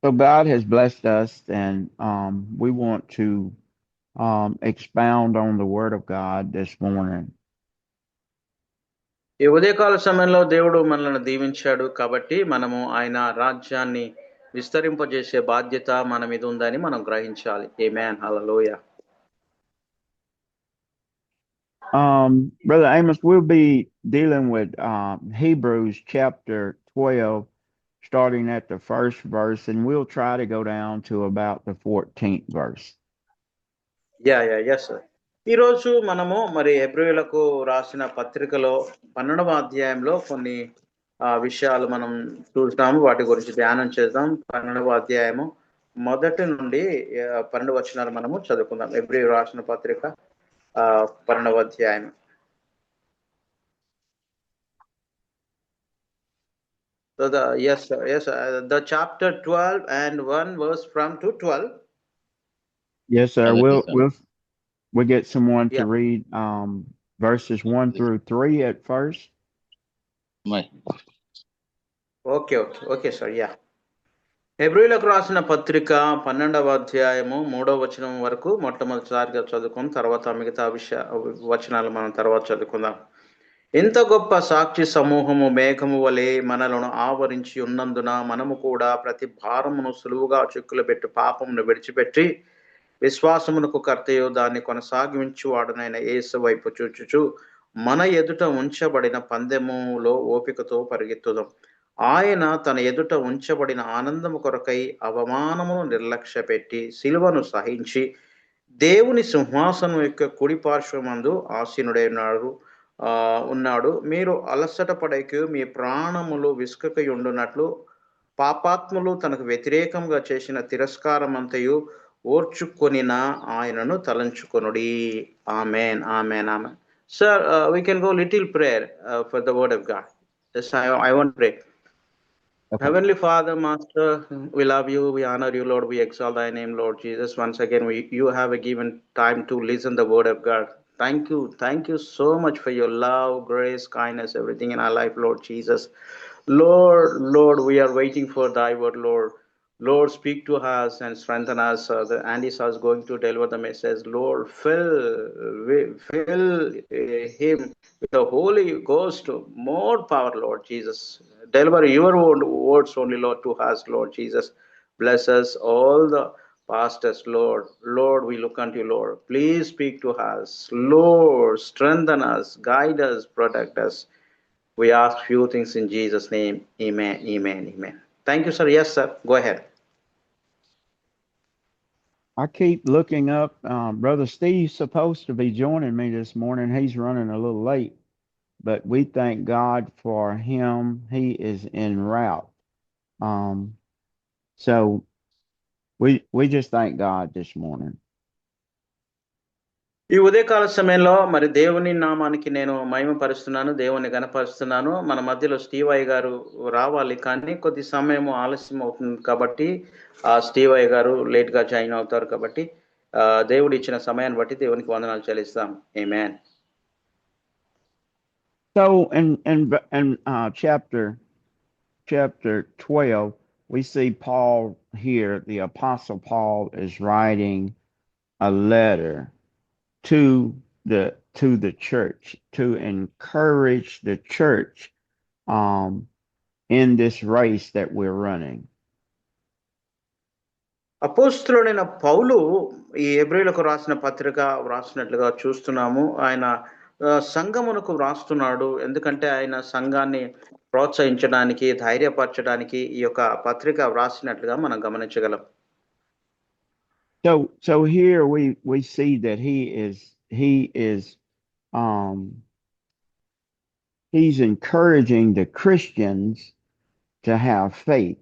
So God has blessed us, and we want to expound on the Word of God this morning. ఈ ఉదయకాల సమయంలో దేవుడు మనల్ని దీవించాడు కాబట్టి మనము ఆయన రాజ్యాన్ని విస్తరింపజేసే బాధ్యత మన మీద ఉందని మనం గ్రహించాలి. ఆమేన్. హల్లెలూయా. Brother Amos, we'll be dealing with Hebrews chapter 12, starting at the first verse, and we'll try to go down to about the 14th verse. Yes. ఈరోజు మనము మరి హెబ్రీయులకు రాసిన పత్రికలో 12వ అధ్యాయంలో కొన్ని విషయాలు మనం చూస్తాము. వాటి గురించి ధ్యానం చేద్దాం. 12వ అధ్యాయము మొదటి నుండి 12 వచనాలు మనము చదువుకుందాం. హెబ్రీ రాసిన పత్రిక 12వ అధ్యాయం. So the chapter 12 and 1 verse from to 12. Yes, sir. We'll get someone to read verses 1 through 3 at first. Okay, sir. Yeah. హెబ్రీయులకు రాసిన పత్రిక 12వ అధ్యాయము 3వ వచనం వరకు మొట్టమొదటిసారిగా చదువుకుని తర్వాత మిగతా వచనాలు మనం తర్వాత చదువుకుందాం. ఎంత గొప్ప సాక్షి సమూహము మేఘము వలె మనలను ఆవరించి ఉన్నందున మనము కూడా ప్రతి భారమును సులువుగా చిక్కులు పెట్టి పాపమును విడిచిపెట్టి విశ్వాసమునకు కర్తయో దాన్ని కొనసాగించువాడునైన యేసు వైపు చూచుచు మన ఎదుట ఉంచబడిన పందెములో ఓపికతో పరిగెత్తుదాం. ఆయన తన ఎదుట ఉంచబడిన ఆనందము కొరకై అవమానమును నిర్లక్ష్య పెట్టి శిలువను సహించి దేవుని సింహాసనం యొక్క కుడి పార్శ్వమందు ఆసీనుడై ఉన్నాడు. మీరు అలసట పడక మీ ప్రాణములు విసుకకయుండునట్లు పాపాత్ములు తనకు వ్యతిరేకంగా చేసిన తిరస్కారమంతయు ఓర్చుకొనిన ఆయనను తలంచుకొనుడి. ఆమేన్. ఆమేన్. ఆమేన్. Sir, we can go little prayer for the word of God. Yes, I want to pray. Okay. Heavenly Father, Master, we love you, we honor you, Lord, we exalt thy name, Lord Jesus. Once again, you have given time to listen the word of God. Thank you so much for your love, grace, kindness, everything in our life, Lord Jesus. Lord, we are waiting for thy word, Lord. Lord, speak to us and strengthen us. Andy is going to deliver the message. Lord, fill him with the Holy Ghost, more power, Lord Jesus. Deliver your words only, Lord, to us, Lord Jesus. Bless us, all the pastors, Lord. Lord, we look unto you, Lord. Please speak to us. Lord, strengthen us, guide us, protect us. We ask few things in Jesus' name. Amen, amen, amen. Thank you, sir. Yes, sir. Go ahead. I keep looking up. Brother Steve's supposed to be joining me this morning. He's running a little late, but we thank God for him. He is en route. So we just thank God this morning. ఈ ఉదయకాల సమయంలో మరి దేవుని నామానికి నేను మహిమపరుస్తున్నాను, దేవుని గణపరుస్తున్నాను. మన మధ్యలో స్టీవ్ అయ్య గారు రావాలి, కానీ కొద్ది సమయం ఆలస్యం అవుతుంది కాబట్టి స్టీవ్ అయ్య గారు లేట్ గా జాయిన్ అవుతారు కాబట్టి దేవుడు ఇచ్చిన సమయాన్ని బట్టి దేవునికి వందనాలు చెల్లిస్తాం. ఆమేన్. So in chapter 12, we see Paul here, the Apostle Paul is writing a letter to the church to encourage the church in this race that we're running. అపోస్తలుడైన పౌలు ఈ హెబ్రీయులకు రాసిన పత్రిక వ్రాసినట్లుగా చూస్తున్నాము. ఆయన సంఘమునకు వ్రాస్తున్నాడు, ఎందుకంటే ఆయన సంఘాన్ని ప్రోత్సహించడానికి, ధైర్యపరచడానికి ఈ యొక్క పత్రిక వ్రాసినట్లుగా మనం గమనించగలం. So here we see that he's encouraging the Christians to have faith.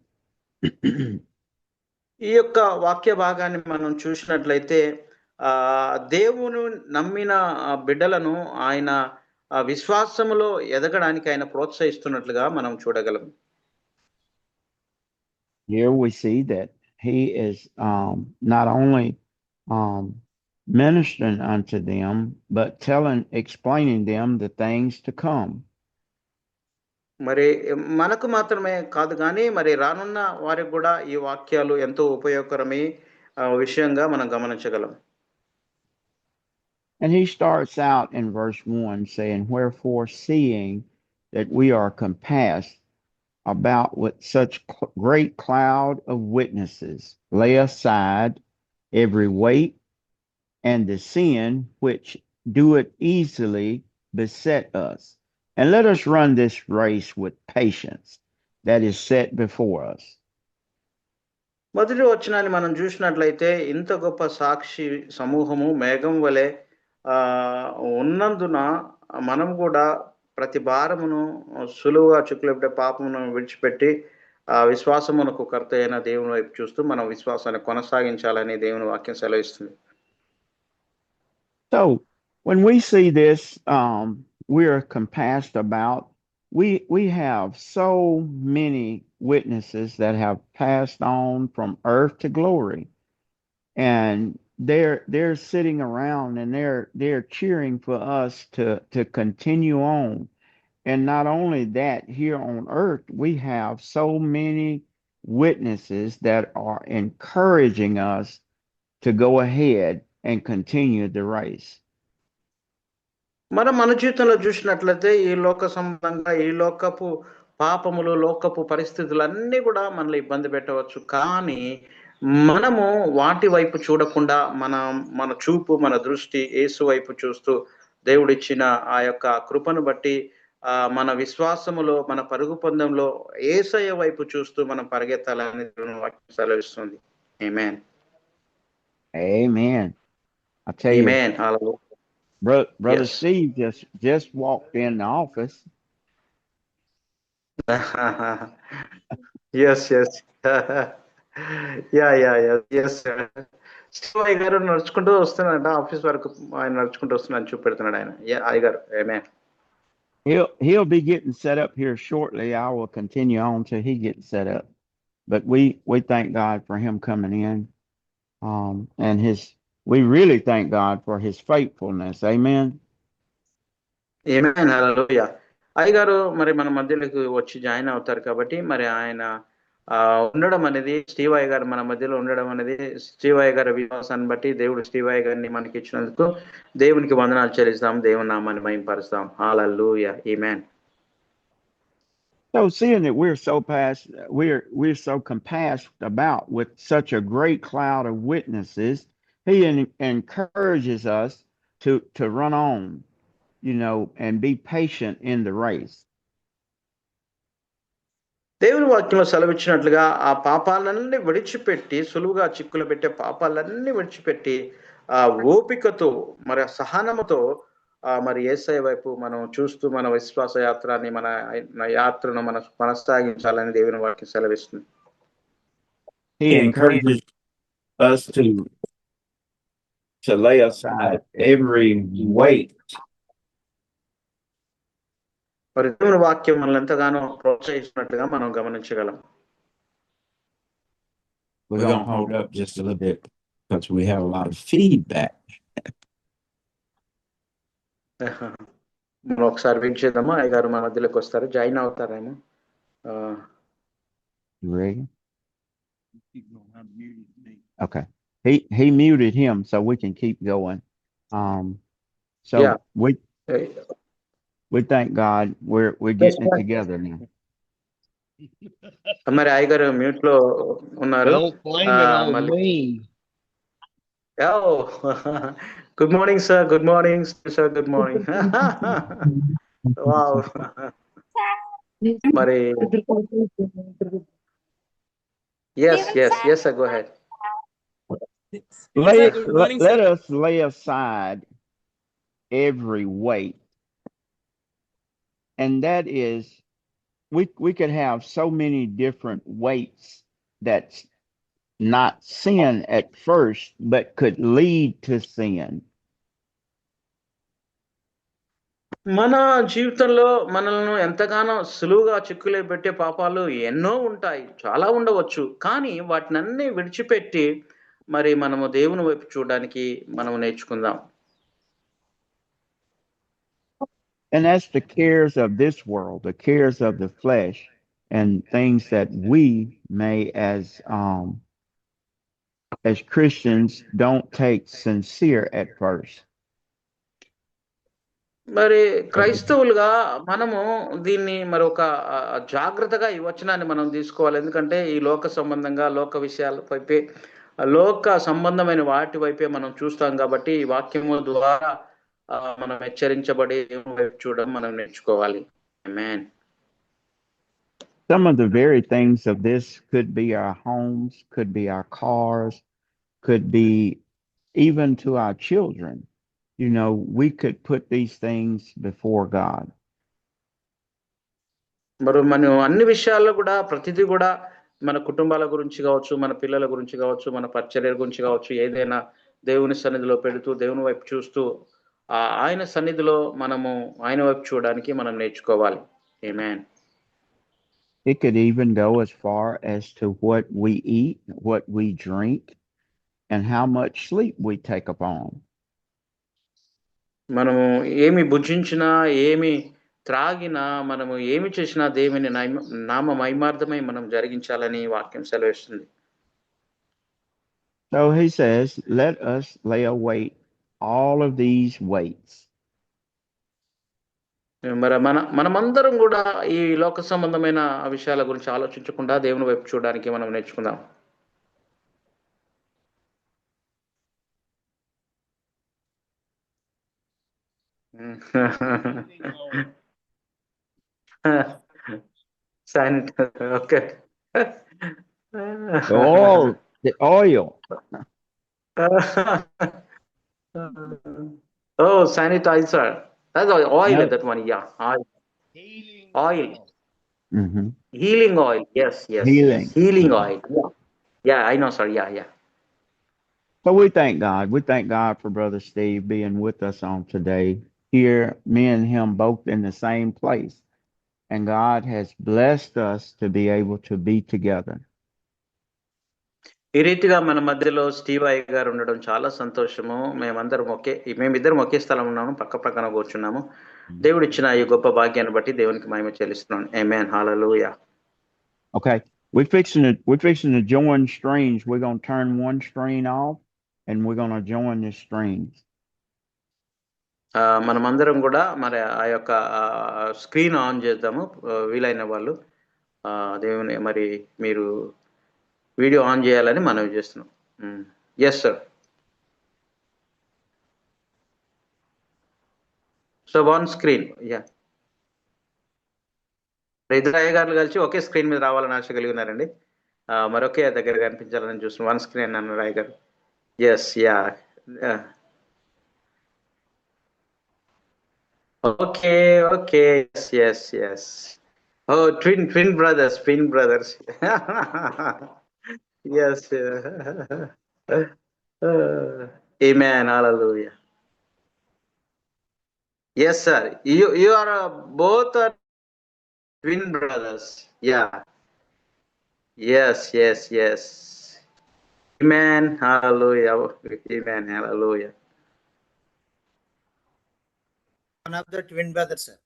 ఈ యొక్క వాక్య భాగాన్ని మనం చూసినట్లయితే దేవుని నమ్మిన బిడ్డలను ఆయన విశ్వాసములో ఎదగడానికి ఆయన ప్రోత్సహిస్తున్నట్లుగా మనం చూడగలం. Here we see that he is not only ministering unto them, but explaining them the things to come. మరి మనకు మాత్రమే కాదు కానీ మరి రానున్న వారికి కూడా ఈ వాక్యాలు ఎంతో ఉపయోగకరమే విషయంగా మనం గమనించగలం. And he starts out in verse 1 saying, "Wherefore, seeing that we are compassed about with such great cloud of witnesses, lay aside every weight and the sin which doeth easily beset us, and let us run this race with patience that is set before us." మొదటి వచనాన్ని మనం చూసినట్లయితే ఇంత గొప్ప సాక్షి సమూహము మేఘం వలె ఉన్నందున మనం కూడా ప్రతి భారమును సులువుగా చిక్కులబెట్టే పాపమును విడిచిపెట్టి విశ్వాసమునకు కర్త అయిన దేవుని వైపు చూస్తూ మనం విశ్వాసాన్ని కొనసాగించాలని దేవుని వాక్యం సెలవిస్తుంది. So when we see this, we are compassed about. We have so many witnesses that have passed on from earth to glory, and they're sitting around and they're cheering for us to continue on. And not only that, here on earth we have so many witnesses that are encouraging us to go ahead and continue the race. మనం మన జీవితంలో చూసినట్లయితే ఈ లోక సంబంధంగా ఈ లోకపు పాపములు లోకపు పరిస్థితులన్నీ కూడా మనల్ని ఇబ్బంది పెట్టవచ్చు. కానీ మనము వాటి వైపు చూడకుండా మన చూపు మన దృష్టి యేసు వైపు చూస్తూ దేవుడిచ్చిన ఆ యొక్క కృపను బట్టి మన విశ్వాసములో మన పరుగు పందెంలో యేసయ్య వైపు చూస్తూ మనం పరిగెత్తాలని దేవుని వాక్యం సెలవిస్తుంది. ఆమేన్. Amen. I tell you, amen. Hallelujah. Brother Yes. Steve just walked in the office. Yes, yes. Yes. Shivayya గారు నడుచుకుంటూ వస్తున్నాడంట ఆఫీస్ వరకు. ఆయన నడుచుకుంటూ వస్తున్నాడని చూపెడుతున్నాడు ఆయన. అయ్య గారు. ఆమేన్. He'll be getting set up here shortly. I will continue on till he gets set up. But we thank God for him coming in. And we really thank God for his faithfulness. Amen. ఆమేన్. హల్లెలూయా. అయ్య గారు మరి మన మధ్యలోకి వచ్చి join అవుతారు కాబట్టి మరి ఆయన ఉండడం అనేది స్టీవ్ అయ్య గారు మన మధ్యలో ఉండడం అనేది స్టీవ్ అయ్య గారి విశ్వాసాన్ని బట్టి దేవుడు స్టీవ్ అయ్య గారిని మనకి ఇచ్చినందుకు దేవునికి వందనాలు చెల్లిస్తాం. దేవుని నామాన్ని మహిమపరుస్తాం. హల్లెలూయా. ఆమేన్. So seeing that we're so compassed about with such a great cloud of witnesses, he encourages us to run on, and be patient in the race. దేవుని వాక్యంలో సెలవిచ్చినట్లుగా ఆ పాపాలన్నీ విడిచిపెట్టి సులువుగా చిక్కులు పెట్టే పాపాలన్నీ విడిచిపెట్టి ఆ ఓపికతో మరి సహనముతో మరి యేసయ్య వైపు మనం చూస్తూ మన విశ్వాస యాత్రని మన యాత్రను మనం కొనసాగించాలని దేవుని వాక్యం సెలవిస్తుంది. He encourages us to lay aside every weight. మరి దేవుని వాక్యం మనల్ని ఎంతగానో ప్రోత్సహిస్తున్నట్లుగా మనం గమనించగలం. We're going to hold up just a little bit because we have a lot of feedback. మనం ఒకసారి వెయిట్ చేద్దామా? అయ్య గారు మన మధ్యలోకి వస్తారు, join అవుతారేమో. Ready? Okay. He muted him so we can keep going. So Yeah. we thank God we're getting it together now. మరి అయ్య గారు మ్యూట్ లో ఉన్నారు. me. Good morning sir. Good morning sir. Good morning. Wow. మరి yes sir, go ahead. Let us lay aside every weight, and that is we could have so many different weights that's not sin at first but could lead to sin. మన జీవితంలో మనల్ని ఎంతగానో సులువుగా చిక్కులే పెట్టే పాపాలు ఎన్నో ఉంటాయి, చాలా ఉండవచ్చు. కానీ వాటినన్నీ విడిచిపెట్టి మరి మనము దేవుని వైపు చూడడానికి మనం నేర్చుకుందాం. And that's the cares of this world, the cares of the flesh, and things that we may, as Christians, don't take sincere at first. మరి క్రైస్తవులుగా మనము దీన్ని మరి ఒక జాగ్రత్తగా ఈ వచనాన్ని మనం తీసుకోవాలి. ఎందుకంటే ఈ లోక సంబంధంగా లోక విషయాల వైపే లోక సంబంధమైన వాటి వైపే మనం చూస్తాం కాబట్టి ఈ వాక్యము ద్వారా మనం హెచ్చరించబడి దేవుని వైపు చూడడం మనం నేర్చుకోవాలి. ఆమేన్. Some of the very things of this could be our homes, could be our cars, could be even to our children. You know, we could put these things before God. మరి మనం అన్ని విషయాల్లో కూడా ప్రతిదీ కూడా మన కుటుంబాల గురించి కావచ్చు, మన పిల్లల గురించి కావచ్చు, మన పరిచర్య గురించి కావచ్చు, ఏదైనా దేవుని సన్నిధిలో పెడుతూ దేవుని వైపు చూస్తూ ఆయన సన్నిధిలో మనము ఆయన వైపు చూడడానికి మనం నేర్చుకోవాలి. ఆమేన్. It could even go as far as to what we eat, what we drink, and how much sleep we take upon. మనము ఏమి భుజించినా, ఏమి త్రాగినా, మనము ఏమి చేసినా దేవుని నామ మహిమార్థమై మనం జరిగించాలని వాక్యం సెలవిస్తుంది. So he says, let us lay await all of these weights. మరి మనమందరం కూడా ఈ లోక సంబంధమైన విషయాల గురించి ఆలోచించకుండా దేవుని వైపు చూడడానికి మనం నేర్చుకుందాం. Okay. The oil. Oh, sanitizer. That's oil. No. That one, yeah. Oil. Mm-hmm. Healing oil. Yes. Healing oil. Yeah, I know, sir. Yeah. So we thank God. We thank God for Brother Steve being with us on today. Here, me and him both in the same place. And God has blessed us to be able to be together. ఈ రీతిగా మన మధ్యలో Steve అయ్య గారు ఉండడం చాలా సంతోషము. మేమిద్దరం ఒకే స్థలం ఉన్నాము, పక్క పక్కన కూర్చున్నాము. దేవుడు ఇచ్చిన ఈ గొప్ప భాగ్యాన్ని బట్టి దేవునికి మహిమ చెల్లిస్తున్నాను. ఆమేన్. హల్లెలూయా. Okay, we're fixing to join strings. We're going to turn one string off and we're going to join the strings. మనమందరం కూడా మరి ఆ యొక్క స్క్రీన్ ఆన్ చేద్దాము, వీలైన వాళ్ళు. దేవుని మరి మీరు వీడియో ఆన్ చేయాలని మనవి చేస్తున్నాం. Yes sir. So one screen. Yeah, ఇద్దరు అయ్యగారులు కలిసి ఒకే స్క్రీన్ మీద రావాలని ఆశ కలిగి ఉన్నారండి. మరొకే దగ్గర కనిపించాలని చూస్తున్నాం. వన్ స్క్రీన్ అన్నారు అయ్యగారు. Yes. Yeah. Okay. Yes. Oh, twin brothers. Yes. Amen. Hallelujah. Yes, sir. You are both are twin brothers. Yeah. Yes. Amen. Hallelujah. Amen. Hallelujah. One of the twin brothers, sir.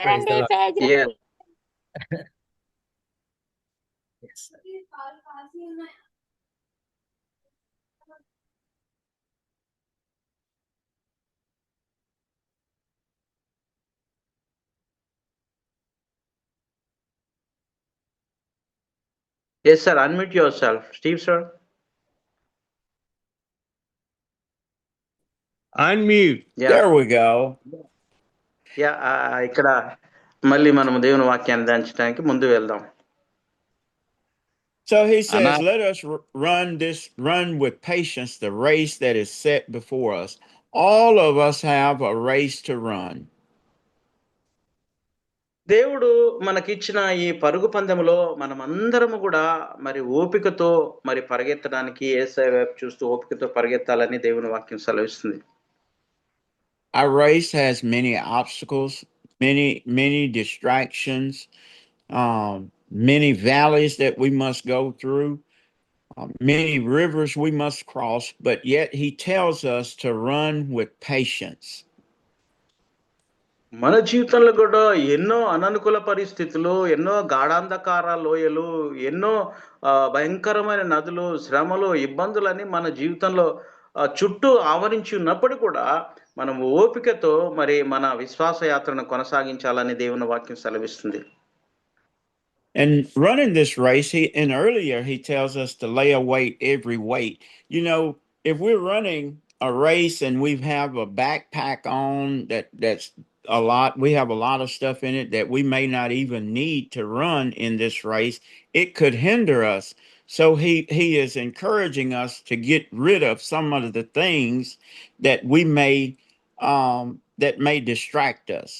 Praise the Lord. Yeah. Yes, sir. Yes, sir. Unmute yourself, Steve, sir. Unmute. Yeah. There we go. ఇక్కడ మళ్ళీ మనం దేవుని వాక్యాన్ని ధ్యానించడానికి ముందు వెళ్దాం. So he says, let us run with patience the race that is set before us. All of us have a race to run. దేవుడు మనకిచ్చిన ఈ పరుగు పందెములో మనమందరము కూడా మరి ఓపికతో మరి పరిగెత్తడానికి, యేసయ్య వైపు చూస్తూ ఓపికతో పరిగెత్తాలని దేవుని వాక్యం సెలవిస్తుంది. Our race has many obstacles, many distractions, many valleys that we must go through. many rivers we must cross, but yet he tells us to run with patience. మన జీవితంలో కూడా ఎన్నో అననుకూల పరిస్థితులు, ఎన్నో గాఢాంధకార లోయలు, ఎన్నో భయంకరమైన నదులు, శ్రమలు, ఇబ్బందులని మన జీవితంలో చుట్టూ ఆవరించి ఉన్నప్పుడు కూడా మనం ఓపికతో మరి మన విశ్వాస యాత్రను కొనసాగించాలని దేవుని వాక్యం సెలవిస్తుంది. And running this race, earlier he tells us to lay away every weight. You know, if we're running a race and we have a backpack on that's a lot, we have a lot of stuff in it that we may not even need to run in this race, it could hinder us. So he is encouraging us to get rid of some of the things that we may distract us.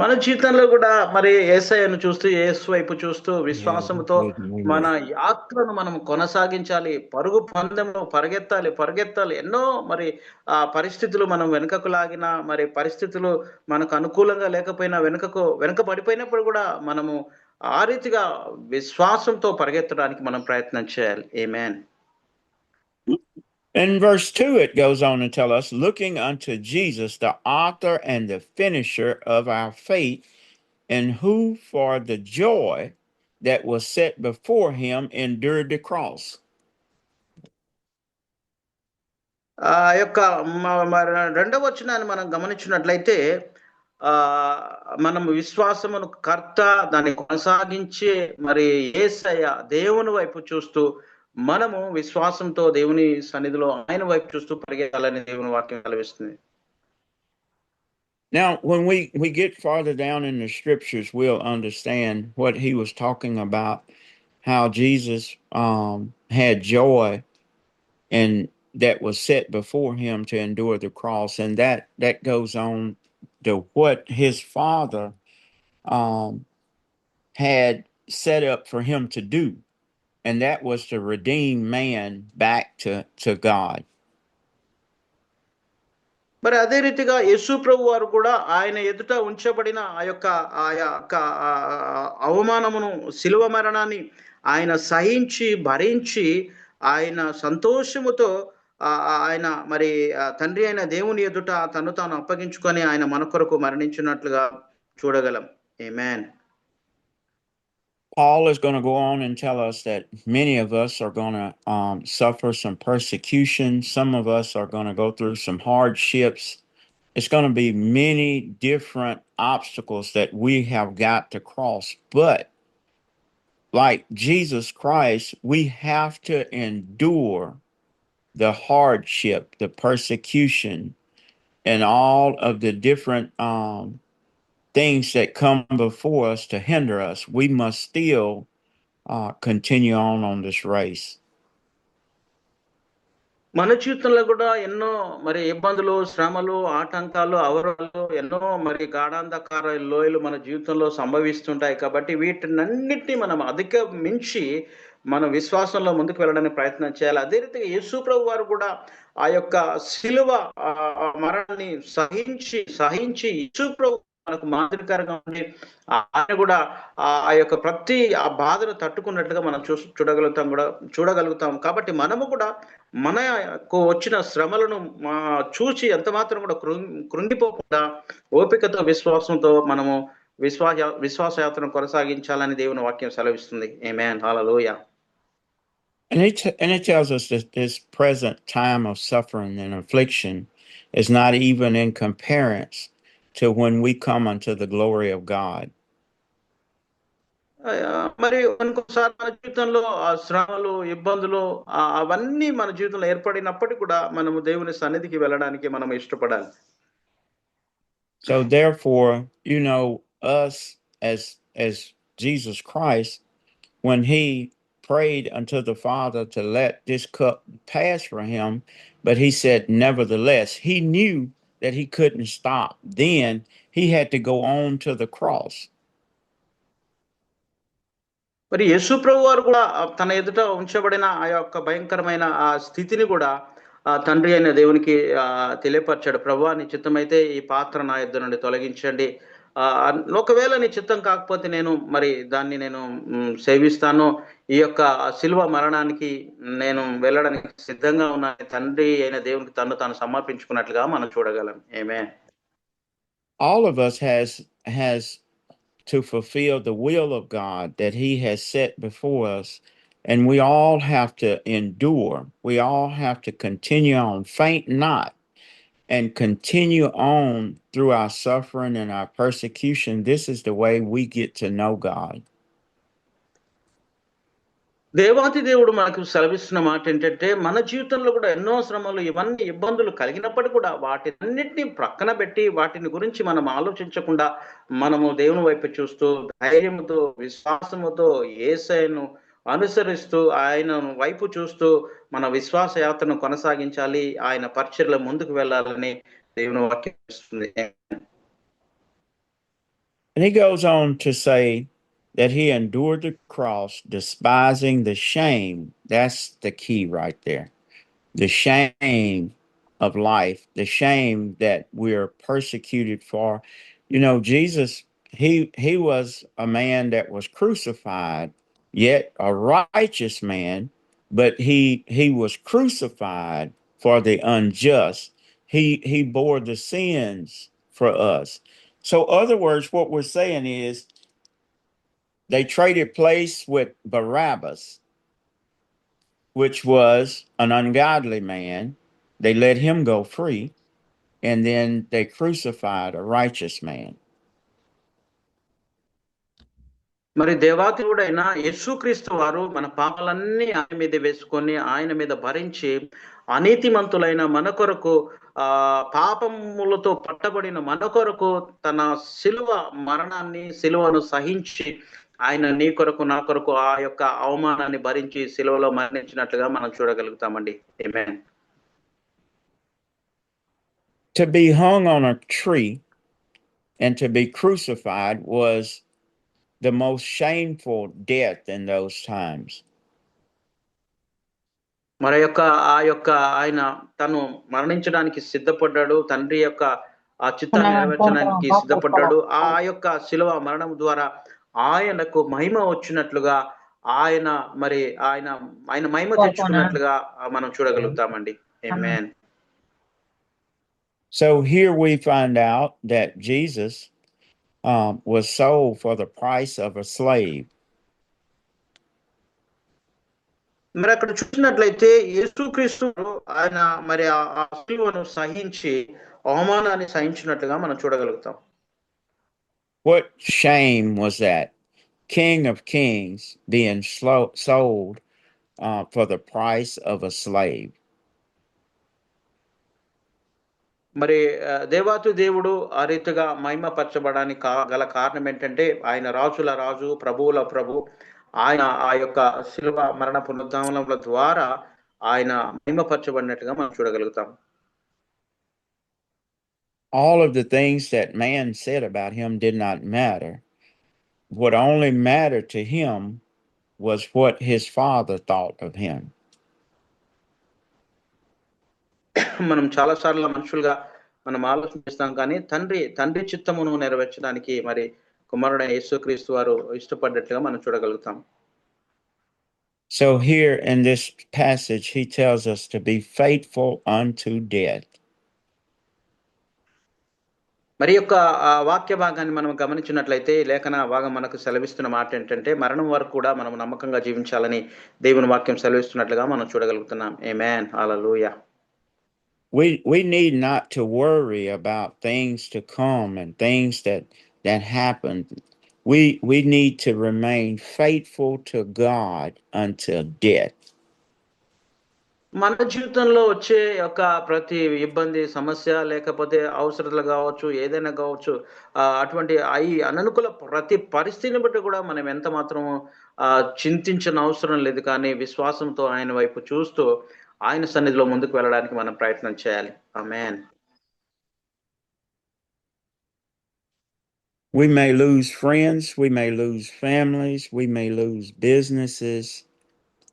మన జీవితంలో కూడా మరి యేసయ్యను చూస్తూ, యేసు వైపు చూస్తూ విశ్వాసంతో మన యాత్రను మనం కొనసాగించాలి. పరుగు పందెంలో పరిగెత్తాలి. ఎన్నో మరి పరిస్థితులు మనం వెనుకకు లాగినా, మరి పరిస్థితులు మనకు అనుకూలంగా లేకపోయినా, వెనుక పడిపోయినప్పుడు కూడా మనము ఆ రీతిగా విశ్వాసంతో పరిగెత్తడానికి మనం ప్రయత్నం చేయాలి. ఆమేన్. In verse 2, it goes on to tell us, looking unto Jesus, the author and the finisher of our faith, and who for the joy that was set before him endured the cross. ఆ యొక్క రెండవ వచనాన్ని మనం గమనించినట్లయితే మనం విశ్వాసమును కర్త, దాన్ని కొనసాగించే మరి యేసయ్య దేవుని వైపు చూస్తూ మనము విశ్వాసంతో దేవుని సన్నిధిలో ఆయన వైపు చూస్తూ పరిగెత్తాలని దేవుని వాక్యం సెలవిస్తుంది. Now, when we get farther down in the scriptures, we'll understand what he was talking about, how Jesus had joy and that was set before him to endure the cross, and that goes on to what his Father had set up for him to do. And that was to redeem man back to God. మరి అదే రీతిగా యేసు ప్రభు వారు కూడా ఆయన ఎదుట ఉంచబడిన ఆ యొక్క అవమానమును, శిలువ మరణాన్ని ఆయన సహించి భరించి ఆయన సంతోషముతో ఆయన మరి తండ్రి అయిన దేవుని ఎదుట తను తాను అప్పగించుకొని ఆయన మన కొరకు మరణించినట్లుగా చూడగలం. ఆమేన్. Paul is going to go on and tell us that many of us are going to suffer some persecution. Some of us are going to go through some hardships. It's going to be many different obstacles that we have got to cross. But like Jesus Christ, we have to endure the hardship, the persecution, and all of the different things that come before us to hinder us. We must still continue on this race. మన జీవితంలో కూడా ఎన్నో మరి ఇబ్బందులు, శ్రమలు, ఆటంకాలు, అవరోధాలు, ఎన్నో మరి గాఢాంధకార లోయలు మన జీవితంలో సంభవిస్తుంటాయి. కాబట్టి వీటినన్నిటిని మనం అధిగమించి మన విశ్వాసంలో ముందుకు వెళ్ళడానికి ప్రయత్నం చేయాలి. అదే రీతిగా యేసు ప్రభు వారు కూడా ఆ యొక్క శిలువ మరణాన్ని సహించి యేసు ప్రభు మనకు మాదిరికరంగా ఉండి ఆయన కూడా ఆ యొక్క ప్రతి ఆ బాధను తట్టుకున్నట్లుగా మనం చూడగలుగుతాం. కాబట్టి మనము కూడా మనకు వచ్చిన శ్రమలను చూసి ఎంత మాత్రం కూడా కృంగిపోకుండా ఓపికతో, విశ్వాసంతో మనము విశ్వాస యాత్రను కొనసాగించాలని దేవుని వాక్యం సెలవిస్తుంది. ఆమేన్. హల్లెలూయా. And it tells us that this present time of suffering and affliction is not even in comparison to when we come unto the glory of God. మరి కొన్నిసార్లు మన జీవితంలో ఆ శ్రమలు, ఇబ్బందులు అవన్నీ మన జీవితంలో ఏర్పడినప్పటికీ కూడా మనము దేవుని సన్నిధికి వెళ్ళడానికి మనం ఇష్టపడాలి. So therefore, you know, us as Jesus Christ, when he prayed unto the Father to let this cup pass from him, but he said, nevertheless, he knew that he couldn't stop. Then he had to go on to the cross. మరి యేసు ప్రభు వారు కూడా తన ఎదుట ఉంచబడిన ఆ యొక్క భయంకరమైన ఆ స్థితిని కూడా తండ్రి అయిన దేవునికి తెలియపరిచాడు. ప్రభువా, నీ చిత్తమైతే ఈ పాత్ర నా యొద్ద నుండి తొలగించండి. ఒకవేళ నీ చిత్తం కాకపోతే నేను మరి దాన్ని నేను సేవిస్తాను. ఈ యొక్క శిలువ మరణానికి నేను వెళ్ళడానికి సిద్ధంగా ఉన్నాను. తండ్రి అయిన దేవునికి తన్ను తాను సమర్పించుకున్నట్లుగా మనం చూడగలం. ఆమేన్. All of us has to fulfill the will of God that He has set before us. And we all have to endure. We all have to continue on, faint not, and continue on through our suffering and our persecution. This is the way we get to know God. దేవాతి దేవుడు మనకు సెలవిస్తున్న మాట ఏంటంటే, మన జీవితంలో కూడా ఎన్నో శ్రమలు, ఇవన్నీ ఇబ్బందులు కలిగినప్పటికి కూడా వాటినన్నిటిని ప్రక్కన పెట్టి, వాటిని గురించి మనం ఆలోచించకుండా, మనము దేవుని వైపు చూస్తూ, ధైర్యముతో, విశ్వాసముతో యేసయ్యను అనుసరిస్తూ, ఆయన వైపు చూస్తూ, మన విశ్వాస యాత్రను కొనసాగించాలి. ఆయన పరిచర్యలో ముందుకు వెళ్ళాలని దేవుని వాక్యం ఇస్తుంది. And he goes on to say that he endured the cross, despising the shame. That's the key right there. The shame of life, the shame that we're persecuted for. You know, Jesus, he was a man that was crucified, yet a righteous man, but he was crucified for the unjust. He bore the sins for us. So, other words, what we're saying is they traded place with Barabbas, which was an ungodly man. They let him go free, and then they crucified a righteous man. మరి దేవాదేవుడైన యేసుక్రీస్తు వారు మన పాపాలన్నీ ఆయన మీద వేసుకొని, ఆయన మీద భరించి, అనీతిమంతులైన మన కొరకు పాపములతో పట్టబడిన మన కొరకు తన శిలువ మరణాన్ని, శిలువను సహించి, ఆయన నీ కొరకు, నా కొరకు ఆ యొక్క అవమానాన్ని భరించి శిలువలో మరణించినట్లుగా మనం చూడగలుగుతామండి. ఆమేన్. To be hung on a tree and to be crucified was the most shameful death in those times. మరి ఆ యొక్క ఆయన తను మరణించడానికి సిద్ధపడ్డాడు. తండ్రి యొక్క ఆ చిత్తాన్ని నెరవేర్చడానికి సిద్ధపడ్డాడు. ఆ యొక్క శిలువ మరణం ద్వారా ఆయనకు మహిమ వచ్చినట్లుగా, ఆయన మరి ఆయన మహిమ తెచ్చుకున్నట్లుగా మనం చూడగలుగుతామండి. ఆమేన్. So here we find out that Jesus was sold for the price of a slave. మరి అక్కడ చూసినట్లయితే యేసుక్రీస్తు ఆయన మరి ఆ శిలువను సహించి అవమానాన్ని సహించినట్లుగా మనం చూడగలుగుతాం. What shame was that? King of Kings being sold for the price of a slave. మరి దేవాతి దేవుడు ఆ రీతిగా మహిమపరచబడానికి గల కారణం ఏంటంటే, ఆయన రాజుల రాజు, ప్రభువుల ప్రభు. ఆయన ఆ యొక్క శిలువ మరణ పునరుద్ధానముల ద్వారా ఆయన మహిమపరచబడినట్టుగా మనం చూడగలుగుతాం. All of the things that man said about him did not matter. What only mattered to him was what his father thought of him. మనం చాలా సార్లు మనుషులుగా మనం ఆలోచిస్తాం, కానీ తండ్రి చిత్తమును నెరవేర్చడానికి మరి కుమారుడైన యేసుక్రీస్తు వారు ఇష్టపడ్డట్లుగా మనం చూడగలుగుతాం. So here in this passage, he tells us to be faithful unto death. మరి యొక్క వాక్య భాగాన్ని మనం గమనించినట్లయితే, లేఖన భాగం మనకు సెలవిస్తున్న మాట ఏంటంటే, మరణం వరకు కూడా మనం నమ్మకంగా జీవించాలని దేవుని వాక్యం సెలవిస్తున్నట్లుగా మనం చూడగలుగుతున్నాం. ఆమేన్. హల్లెలూయా. We need not to worry about things to come and things that happen. We need to remain faithful to God until death. మన జీవితంలో వచ్చే యొక్క ప్రతి ఇబ్బంది, సమస్య, లేకపోతే అవసరతలు కావచ్చు, ఏదైనా కావచ్చు, అటువంటి అననుకూల ప్రతి పరిస్థితిని బట్టి కూడా మనం ఎంత మాత్రం చింతించిన అవసరం లేదు. కానీ విశ్వాసంతో ఆయన వైపు చూస్తూ ఆయన సన్నిధిలో ముందుకు వెళ్ళడానికి మనం ప్రయత్నం చేయాలి. ఆమేన్. We may lose friends, we may lose families, we may lose businesses.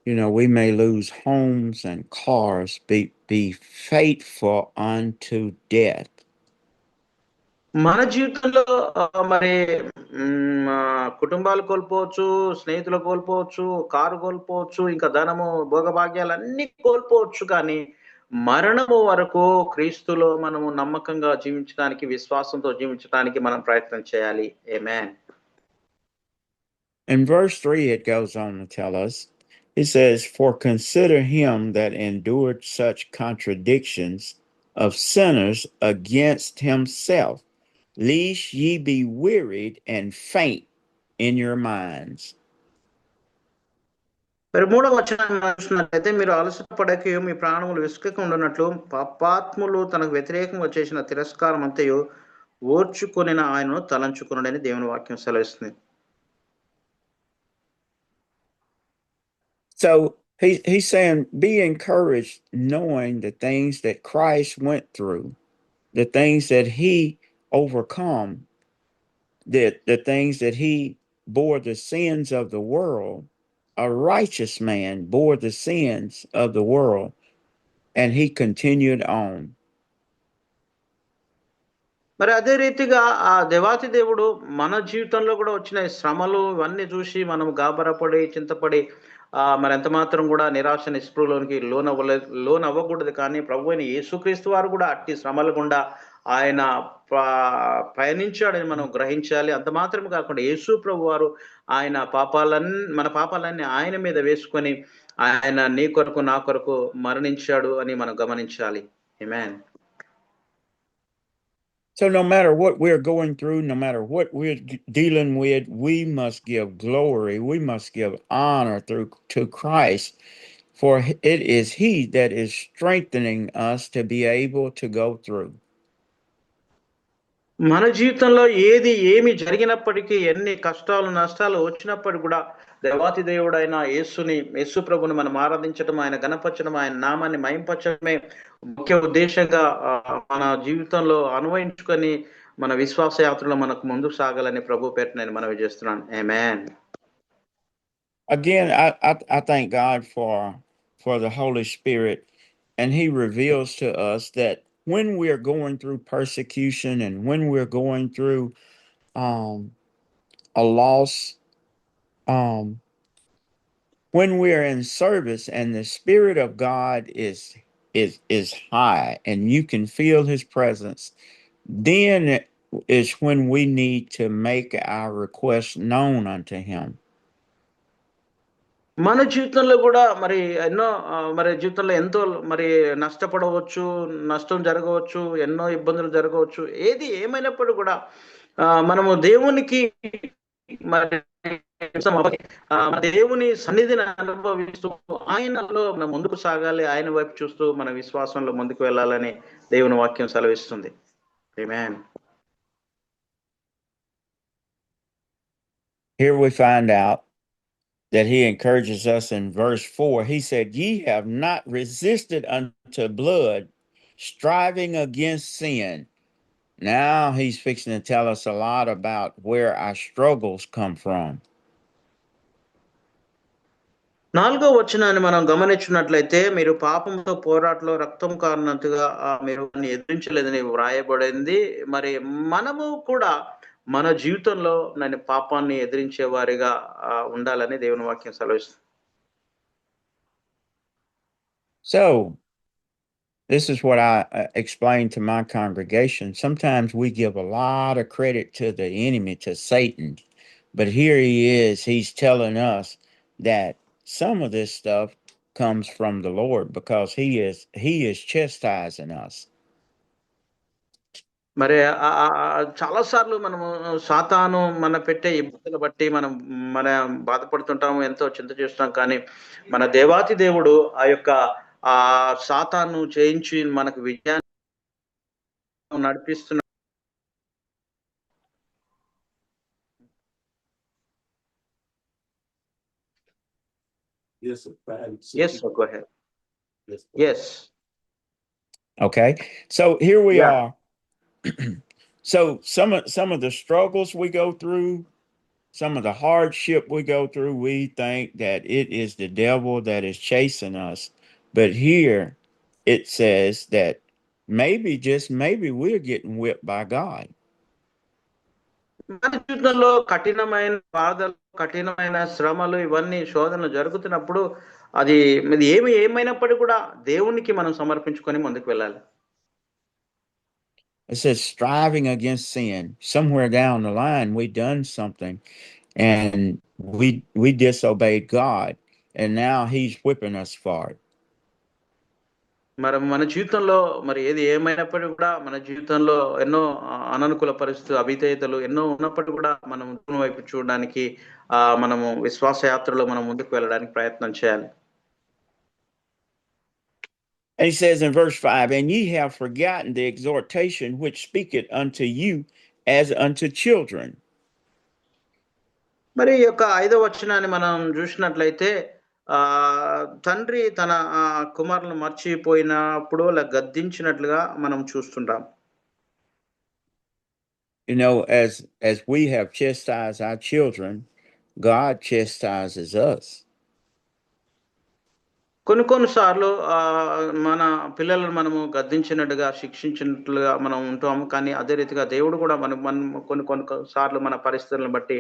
You know, we may lose homes and cars. Be faithful unto death. మన జీవితంలో మరి కుటుంబాలు కోల్పోవచ్చు, స్నేహితులు కోల్పోవచ్చు, కారు కోల్పోవచ్చు, ఇంకా ధనము, భోగభాగ్యాలు అన్నీ కోల్పోవచ్చు. కానీ మరణము వరకు క్రీస్తులో మనము నమ్మకంగా జీవించడానికి, విశ్వాసంతో జీవించడానికి మనం ప్రయత్నం చేయాలి. ఆమేన్. In verse 3, it goes on to tell us, it says, "For consider him that endured such contradictions of sinners against himself, lest ye be wearied and faint in your minds." మరి మూడవ వచనాన్ని మనం చూసినట్లయితే, మీరు అలసట పడకయు మీ ప్రాణములు విసుకక ఉండునట్లు పాపాత్ములు తనకు వ్యతిరేకంగా చేసిన తిరస్కారం అంతయు ఓర్చుకొనిన ఆయనను తలంచుకొనుడని దేవుని వాక్యం సెలవిస్తుంది. So he's saying, be encouraged knowing the things that Christ went through, the things that he overcome, the things that he bore the sins of the world. A righteous man bore the sins of the world, and he continued on. మరి అదే రీతిగా ఆ దేవాతి దేవుడు మన జీవితంలో కూడా వచ్చిన ఈ శ్రమలు ఇవన్నీ చూసి మనం గాబరపడి, చింతపడి మరి ఎంత మాత్రం కూడా నిరాశ నిస్పృహలోనికి లోనవ్వకూడదు. కానీ ప్రభువైన యేసుక్రీస్తు వారు కూడా అట్టి శ్రమల గుండా ఆయన ప పయనించాడని మనం గ్రహించాలి. అంత మాత్రమే కాకుండా యేసు ప్రభువారు ఆయన మన పాపాలన్నీ ఆయన మీద వేసుకొని ఆయన నీ కొరకు, నా కొరకు మరణించాడు అని మనం గమనించాలి. ఆమేన్. So no matter what we're going through, no matter what we're dealing with, we must give glory. We must give honor to Christ, for it is he that is strengthening us to be able to go through. మన జీవితంలో ఏమి జరిగినప్పటికీ, ఎన్ని కష్టాలు, నష్టాలు వచ్చినప్పటికి కూడా దేవాతి దేవుడైన యేసు ప్రభుని మనం ఆరాధించడం, ఆయన గణపరచడం, ఆయన నామాన్ని మహింపరచడమే ముఖ్య ఉద్దేశంగా మన జీవితంలో అన్వయించుకొని మన విశ్వాస యాత్రలో మనకు ముందుకు సాగాలని ప్రభు పేరిట నేను మనవి చేస్తున్నాను. ఆమేన్. Again, I thank God for the Holy Spirit, and he reveals to us that when we're going through persecution and when we're going through a loss, when we're in service and the Spirit of God is high and you can feel his presence, then is when we need to make our request known unto him. మన జీవితంలో కూడా మరి ఎన్నో మరి జీవితంలో ఎంతో మరి నష్టపడవచ్చు, నష్టం జరగవచ్చు, ఎన్నో ఇబ్బందులు జరగవచ్చు. ఏది ఏమైనప్పుడు కూడా మనము దేవునికి మరి దేవుని సన్నిధిని అనుభవిస్తూ ఆయనలో మనం ముందుకు సాగాలి. ఆయన వైపు చూస్తూ మన విశ్వాసంలో ముందుకు వెళ్ళాలని దేవుని వాక్యం సెలవిస్తుంది. ఆమేన్. Here we find out that he encourages us in verse 4. He said, "Ye have not resisted unto blood, striving against sin." Now he's fixing to tell us a lot about where our struggles come from. 4వ వచనాన్ని మనం గమనించినట్లయితే, మీరు పాపంతో పోరాటంలో రక్తం కారినట్టుగా మీరు ఎదిరించలేదని వ్రాయబడింది. మరి మనము కూడా మన జీవితంలో పాపాన్ని ఎదిరించే వారిగా ఉండాలని దేవుని వాక్యం సెలవిస్తుంది. So this is what I explained to my congregation. Sometimes we give a lot of credit to the enemy, to Satan, but here he is. He's telling us that some of this stuff comes from the Lord because he is chastising us. మరి చాలా సార్లు మనము సాతాను మన పెట్టే ఇబ్బందులు బట్టి మన బాధపడుతుంటాము, ఎంతో చింత చేస్తాం. కానీ మన దేవాతి దేవుడు ఆ యొక్క సాతాను జయించి మనకు విజయాన్ని నడిపిస్తున్న. Yes, go ahead. Yes. Okay, so here we are. So some of the struggles we go through, some of the hardship we go through, we think that it is the devil that is chasing us. But here it says that maybe, just maybe, we're getting whipped by God. మన జీవితంలో కఠినమైన బాధలు, కఠినమైన శ్రమలు, ఇవన్నీ శోధనలు జరుగుతున్నప్పుడు అది ఏమైనప్పటికీ కూడా దేవునికి మనం సమర్పించుకొని ముందుకు వెళ్ళాలి. It says striving against sin. Somewhere down the line, we done something and we disobeyed God, and now He's whipping us for it. మరి మన జీవితంలో మరి ఏమైనప్పటికీ కూడా మన జీవితంలో ఎన్నో అననుకూల పరిస్థితులు, అవిధేయతలు ఎన్నో ఉన్నప్పటికీ కూడా మనం దేవుని వైపు చూడడానికి మనము విశ్వాస యాత్రలో మనం ముందుకు వెళ్ళడానికి ప్రయత్నం చేయాలి. And he says in verse 5, and ye have forgotten the exhortation which speaketh unto you as unto children. మరి ఈ యొక్క 5వ వచనాన్ని మనం చూసినట్లయితే తండ్రి తన కుమారులను మర్చిపోయినప్పుడు అలా గద్దించినట్లుగా మనం చూస్తుంటాం. You know, as we have chastised our children, God chastises us. కొన్ని సార్లు మన పిల్లలను మనము గద్దించినట్టుగా, శిక్షించినట్లుగా మనం ఉంటాము. కానీ అదే రీతిగా దేవుడు కూడా మనం కొన్ని సార్లు మన పరిస్థితులను బట్టి,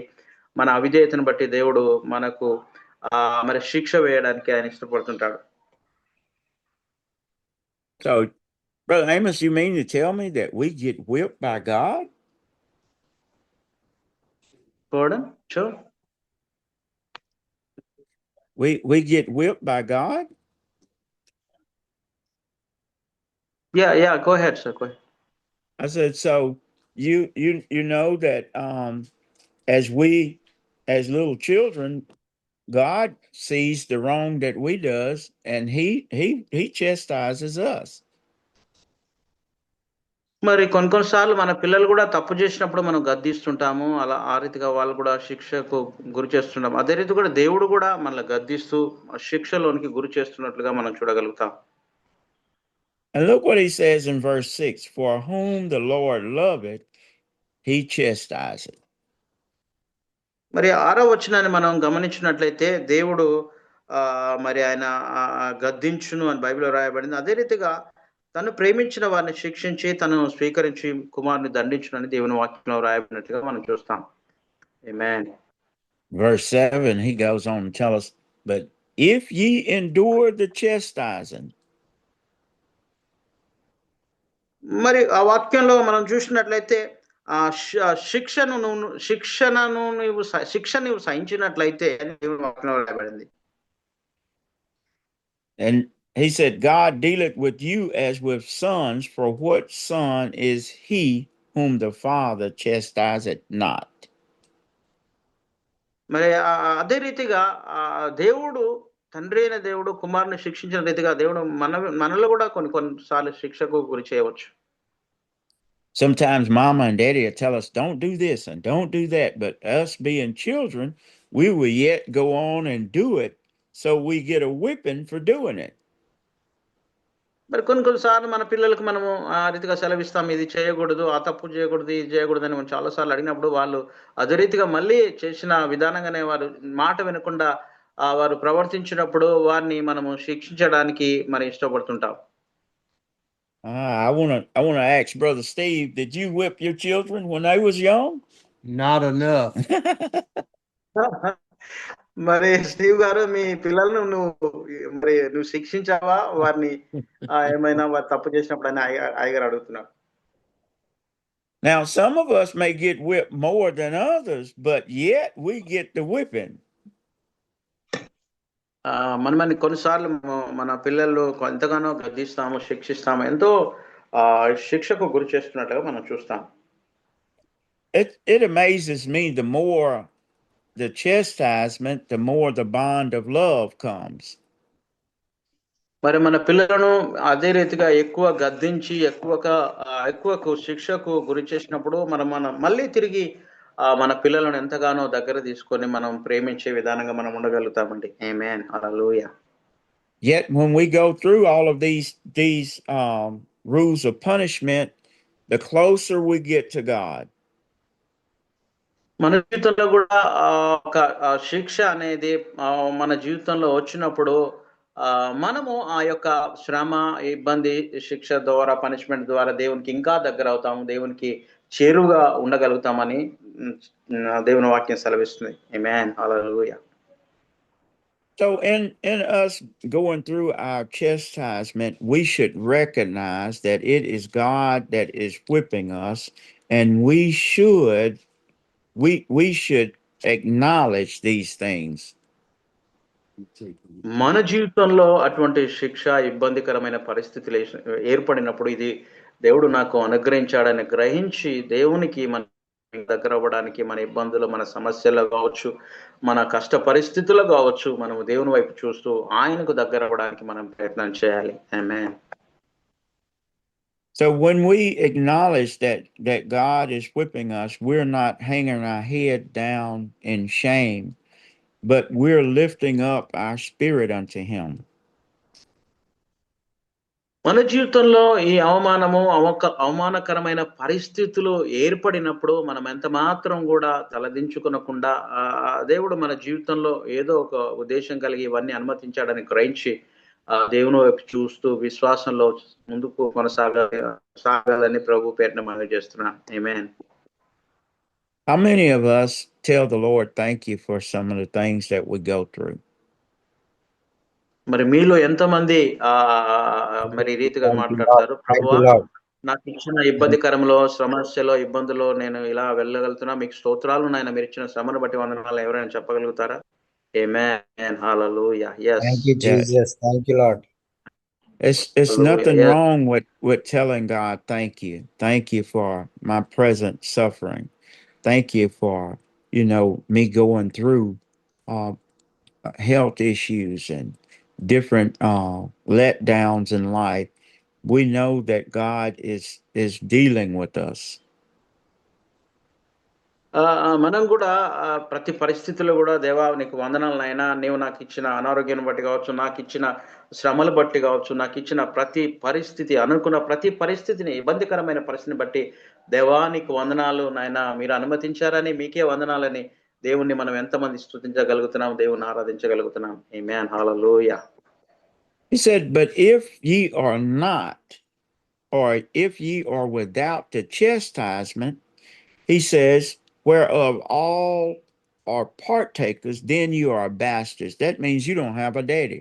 మన అవిధేయతను బట్టి దేవుడు మనకు మరి శిక్ష వేయడానికి ఆయన ఇష్టపడుతుంటాడు. So, Brother Amos, you mean to tell me that we get whipped by God? Gordon, sure. We get whipped by God? Yeah, go ahead, sir. Go ahead. I said, so you know that as little children, God sees the wrong that we does, and he chastises us. మరి కొన్నిసార్లు మన పిల్లలు కూడా తప్పు చేసినప్పుడు మనం గద్దిస్తుంటాము. అలా ఆ రీతిగా వాళ్ళు కూడా శిక్షకు గురి చేస్తుంటాం. అదే రీతి కూడా దేవుడు కూడా మనల్ని గద్దిస్తూ శిక్షలోనికి గురి చేస్తున్నట్లుగా మనం చూడగలుగుతాం. And look what he says in verse 6, for whom the Lord loveth, he chastiseth. మరి 6వ వచనాన్ని మనం గమనించినట్లయితే దేవుడు మరి ఆయన గద్దించును అని బైబిల్లో రాయబడింది. అదే రీతిగా తను ప్రేమించిన వారిని శిక్షించి తను స్వీకరించి కుమారుని దండించునని దేవుని వాక్యంలో రాయబడినట్లుగా మనం చూస్తాం. Amen. Verse 7, he goes on to tell us, but if ye endure the chastising. మరి ఆ వాక్యంలో మనం చూసినట్లయితే శిక్ష నీవు సహించినట్లయితే దేవుని వాక్యంలో రాయబడింది. And he said, God dealeth with you as with sons, for what son is he whom the Father chastiseth not? మరి అదే రీతిగా దేవుడు, తండ్రి అయిన దేవుడు కుమారుని శిక్షించిన రీతిగా దేవుడు మనలో కూడా కొన్నిసార్లు శిక్షకు గురి చేయవచ్చు. Sometimes mama and daddy will tell us, don't do this and don't do that. But us being children, we will yet go on and do it. So we get a whipping for doing it. మరి కొన్నిసార్లు మన పిల్లలకు మనము ఆ రీతిగా సెలవిస్తాం, ఇది చేయకూడదు, ఆ తప్పు చేయకూడదు, ఇది చేయకూడదు అని మనం చాలాసార్లు అడిగినప్పుడు వాళ్ళు అదే రీతిగా మళ్ళీ చేసిన విధానంగానే వారు మాట వినకుండా వారు ప్రవర్తించినప్పుడు వారిని మనము శిక్షించడానికి మరి ఇష్టపడుతుంటాం. I wanna ask Brother Steve, did you whip your children when they was young? Not enough. మరి స్టీవ్ గారు, మీ పిల్లలను నువ్వు శిక్షించావా? వారిని ఏమైనా వారు తప్పు చేసినప్పుడు అని అయ్యగారు అడుగుతున్నారు. Now some of us may get whipped more than others, but yet we get the whipping. మనమని కొన్నిసార్లు మన పిల్లలు ఎంతగానో గద్దిస్తాము, శిక్షిస్తాము, ఎంతో శిక్షకు గురి చేస్తున్నట్టుగా మనం చూస్తాం. It amazes me, the more the chastisement, the more the bond of love comes. మరి మన పిల్లలను అదే రీతిగా ఎక్కువ గద్దించి ఎక్కువకు శిక్షకు గురి చేసినప్పుడు మనం మళ్ళీ తిరిగి మన పిల్లలను ఎంతగానో దగ్గర తీసుకొని మనం ప్రేమించే విధానంగా మనం ఉండగలుగుతామండి. ఆమేన్. హల్లెలూయా. Yet when we go through all of these rules of punishment, the closer we get to God. మన జీవితంలో కూడా ఒక శిక్ష అనేది మన జీవితంలో వచ్చినప్పుడు మనము ఆ యొక్క శ్రమ, ఇబ్బంది, శిక్ష ద్వారా, పనిష్మెంట్ ద్వారా దేవునికి ఇంకా దగ్గర అవుతాము, దేవునికి చేరువుగా ఉండగలుగుతామని దేవుని వాక్యం సెలవిస్తుంది. ఆమేన్. హల్లెలూయా. So in us going through our chastisement, we should recognize that it is God that is whipping us, and we should acknowledge these things. మన జీవితంలో అటువంటి శిక్ష, ఇబ్బందికరమైన పరిస్థితులు ఏర్పడినప్పుడు ఇది దేవుడు నాకు అనుగ్రహించాడని గ్రహించి దేవునికి మన దగ్గర అవ్వడానికి, మన ఇబ్బందులు, మన సమస్యల్లో కావచ్చు, మన కష్ట పరిస్థితుల్లో కావచ్చు, మనము దేవుని వైపు చూస్తూ ఆయనకు దగ్గర అవ్వడానికి మనం ప్రయత్నం చేయాలి. ఆమేన్. So when we acknowledge that God is whipping us, we're not hanging our head down in shame, but we're lifting up our spirit unto him. మన జీవితంలో ఈ అవమానకరమైన పరిస్థితులు ఏర్పడినప్పుడు మనం ఎంత మాత్రం కూడా తలదించుకొనకుండా దేవుడు మన జీవితంలో ఏదో ఒక ఉద్దేశం కలిగి ఇవన్నీ అనుమతించాడని గ్రహించి దేవుని వైపు చూస్తూ విశ్వాసంలో ముందుకు సాగాలని ప్రభు పేరున మనవి చేస్తున్నాను. ఆమేన్. How many of us tell the Lord thank you for some of the things that we go through? మరి మీలో ఎంతమంది మరి రీతిగా మాట్లాడతారు? ప్రభువా, నాకు ఇచ్చిన ఇబ్బందికరంలో, సమస్యలో, ఇబ్బందులో నేను ఇలా వెళ్ళగలుగుతున్నా, మీకు స్తోత్రాలు నాయన, మీరు ఇచ్చిన శ్రమను బట్టి వందనాలు ఎవరైనా చెప్పగలుగుతారా? ఆమేన్. హల్లెలూయా. yes. Thank you, Jesus. Thank you, Lord. It's Hallelujah. nothing Yes. wrong with telling God thank you. Thank you for my present suffering. Thank you for, me going through health issues and different letdowns in life. We know that God is dealing with us. మనం కూడా ప్రతి పరిస్థితిలో కూడా దేవా నీకు వందనాలు నాయనా, నీవు నాకు ఇచ్చిన అనారోగ్యాన్ని బట్టి కావచ్చు, నాకు ఇచ్చిన శ్రమలు బట్టి కావచ్చు, నాకు ఇచ్చిన ప్రతి పరిస్థితి, అనుకున్న ప్రతి పరిస్థితిని, ఇబ్బందికరమైన పరిస్థితిని బట్టి దేవా నీకు వందనాలు నాయనా, మీరు అనుమతించారని మీకే వందనాలని దేవుణ్ణి మనం ఎంతమంది స్తుతించగలుగుతున్నాం, దేవుని ఆరాధించగలుగుతున్నాం. ఆమేన్. హల్లెలూయా. He said, but if ye are not, or if ye are without the chastisement, he says, whereof all are partakers, then you are bastards. That means you don't have a daddy.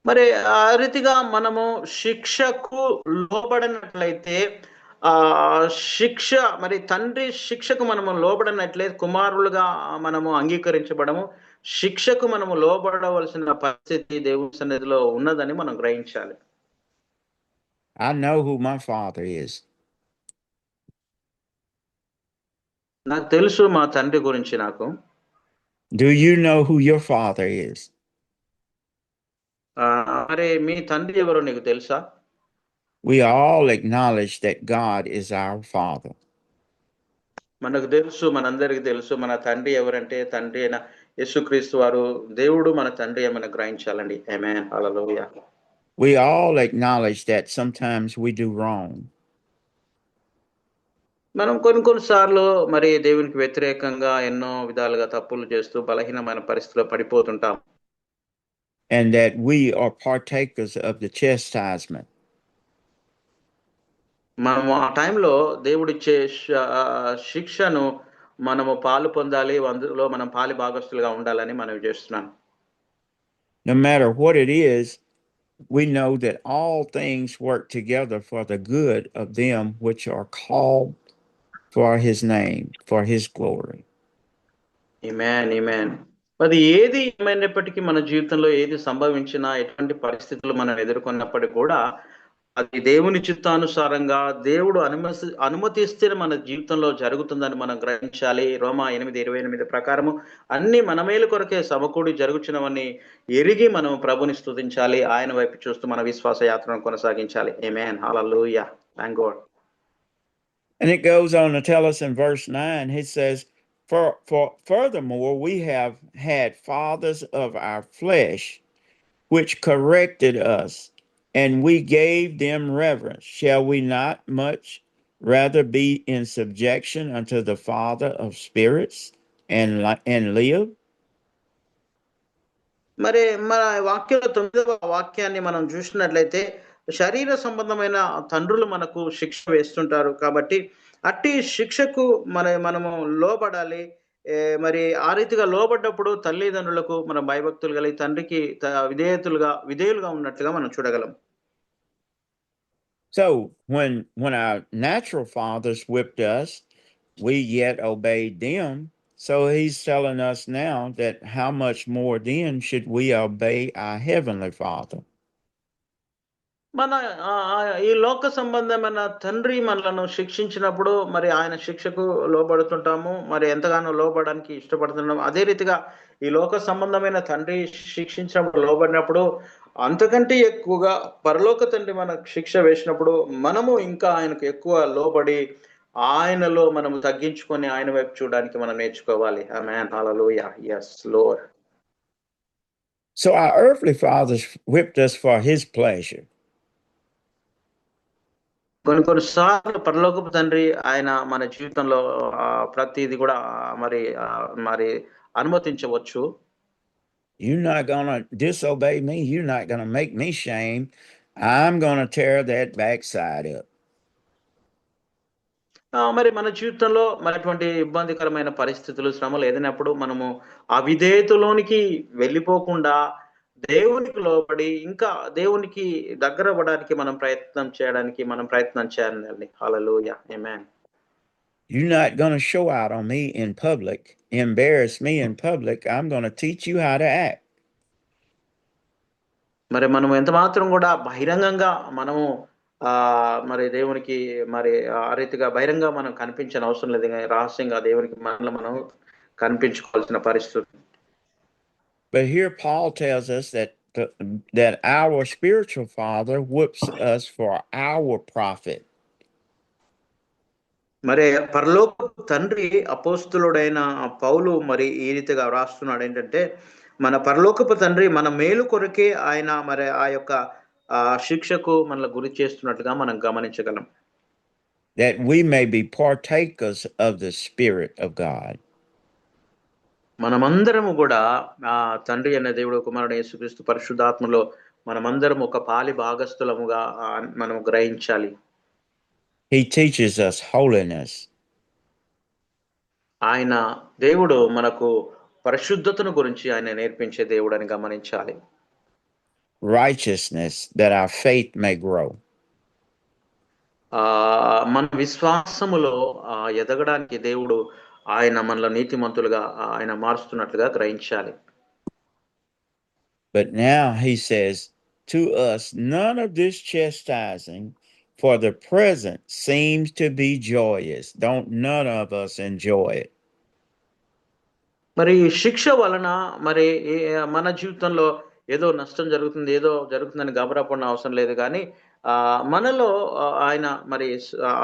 మరి ఆ రీతిగా మనము శిక్షకు లోబడినట్లయితే శిక్ష మరి తండ్రి శిక్షకు మనము లోబడినట్లయితే కుమారులుగా మనము అంగీకరించబడము. శిక్షకు మనము లోబడవలసిన పరిస్థితి దేవుని సన్నిధిలో ఉన్నదని మనం గ్రహించాలి. I know who my father is. నాకు తెలుసు మా తండ్రి గురించి నాకు. Do you know who your father is? మరి మీ తండ్రి ఎవరో నీకు తెలుసా? We all acknowledge that God is our father. మనకు తెలుసు, మనందరికి తెలుసు మన తండ్రి ఎవరంటే తండ్రి అయిన యేసుక్రీస్తు వారు దేవుడు మన తండ్రి ఏమని గ్రహించాలండి. ఆమేన్. హల్లెలూయా. We all acknowledge that sometimes we do wrong. మనం కొన్ని సార్లు మరి దేవునికి వ్యతిరేకంగా ఎన్నో విధాలుగా తప్పులు చేస్తూ బలహీనమైన పరిస్థితిలో పడిపోతుంటాం. And that we are partakers of the chastisement. మనము ఆ టైంలో దేవుడిచ్చే శిక్షను మనము పాలు పొందాలి, అందులో మనం పాలి భాగస్తులుగా ఉండాలని మనవి చేస్తున్నాను. No matter what it is, we know that all things work together for the good of them which are called for his name, for his glory. ఆమేన్. ఆమేన్. అది ఏది ఏమైనప్పటికీ మన జీవితంలో ఏది సంభవించినా, ఎటువంటి పరిస్థితులు మనం ఎదుర్కొన్నప్పటికీ కూడా అది దేవుని చిత్తానుసారంగా దేవుడు అనుమతిస్తే మన జీవితంలో జరుగుతుందని మనం గ్రహించాలి. రోమా 8:28 ప్రకారము అన్ని మన మేలు కొరకే సమకూడి జరుగుచున్నవని ఎరిగి మనం ప్రభుని స్తుతించాలి. ఆయన వైపు చూస్తూ మన విశ్వాస యాత్రను కొనసాగించాలి. ఆమేన్. హల్లెలూయా. Thank God. And it goes on to tell us in verse 9, he says, For furthermore, we have had fathers of our flesh, which corrected us, and we gave them reverence. Shall we not much rather be in subjection unto the Father of spirits and live? మరి మన వాక్యంలో 9వ వాక్యాన్ని మనం చూసినట్లయితే శరీర సంబంధమైన తండ్రులు మనకు శిక్ష వేస్తుంటారు. కాబట్టి అట్టి శిక్షకు మనము లోబడాలి. మరి ఆ రీతిగా లోబడ్డప్పుడు తల్లిదండ్రులకు మనం భయభక్తులు కలిగి తండ్రికి విధేయులుగా ఉన్నట్లుగా మనం చూడగలం. So when our natural fathers whipped us, we yet obeyed them. So he's telling us now that how much more then should we obey our heavenly Father. మన ఈ లోక సంబంధమైన తండ్రి మనలను శిక్షించినప్పుడు మరి ఆయన శిక్షకు లోబడుతుంటాము. మరి ఎంతగానో లోబడడానికి ఇష్టపడుతున్నాము. అదే రీతిగా ఈ లోక సంబంధమైన తండ్రి శిక్షించినప్పుడు లోబడినప్పుడు అంతకంటే ఎక్కువగా పరలోక తండ్రి మనకు శిక్ష వేసినప్పుడు మనము ఇంకా ఆయనకు ఎక్కువ లోబడి ఆయనలో మనము తగ్గించుకొని ఆయన వైపు చూడడానికి మనం నేర్చుకోవాలి. ఆమేన్. హల్లెలూయా. Yes Lord. So our earthly fathers whipped us for his pleasure. కొన్ని సార్లు పరలోకపు తండ్రి ఆయన మన జీవితంలో ప్రతీది కూడా మరి అనుమతించవచ్చు. You're not gonna disobey me. You're not gonna make me shame. I'm gonna tear that backside up. మరి మన జీవితంలో మరి అటువంటి ఇబ్బందికరమైన పరిస్థితులు, శ్రమలు ఎదిరినప్పుడు మనము అవిధేయతలోనికి వెళ్ళిపోకుండా దేవునికి లోబడి ఇంకా దేవునికి దగ్గరవ్వడానికి మనం ప్రయత్నం చేయాలండి. హల్లెలూయా. ఆమేన్. You're not gonna show out on me in public, embarrass me in public. I'm gonna teach you how to act. మరి మనం ఎంత మాత్రం కూడా బహిరంగంగా మనము మరి దేవునికి మరి ఆ రీతిగా బహిరంగంగా మనం కనిపించని అవసరం లేదు. రహస్యంగా దేవునికి మనలో మనం కనిపించుకోవాల్సిన పరిస్థితి. But here Paul tells us that our spiritual father whoops us for our profit. మరి పరలోకపు తండ్రి అపోస్తలుడైన పౌలు మరి ఈ రీతిగా వ్రాస్తున్నాడు ఏంటంటే, మన పరలోకపు తండ్రి మన మేలు కొరకే ఆయన మరి ఆ యొక్క శిక్షకు మనల్ని గురి చేస్తున్నట్లుగా మనం గమనించగలం. That we may be partakers of the Spirit of God. మనమందరము కూడా తండ్రి అనే దేవుడు, కుమారుడు యేసుక్రీస్తు పరిశుద్ధాత్మలో మనమందరం ఒక పాలి భాగస్థులముగా మనం గ్రహించాలి. He teaches us holiness. ఆయన దేవుడు మనకు పరిశుద్ధతను గురించి ఆయన నేర్పించే దేవుడని గమనించాలి. Righteousness, that our faith may grow. మన విశ్వాసములో ఎదగడానికి దేవుడు ఆయన మనలో నీతిమంతులుగా ఆయన మారుస్తున్నట్లుగా గ్రహించాలి. But now he says to us, none of this chastising for the present seems to be joyous. Don't none of us enjoy it. మరి శిక్ష వలన మరి మన జీవితంలో ఏదో నష్టం జరుగుతుంది, ఏదో జరుగుతుందని గాబరాపడిన అవసరం లేదు. కానీ మనలో ఆయన మరి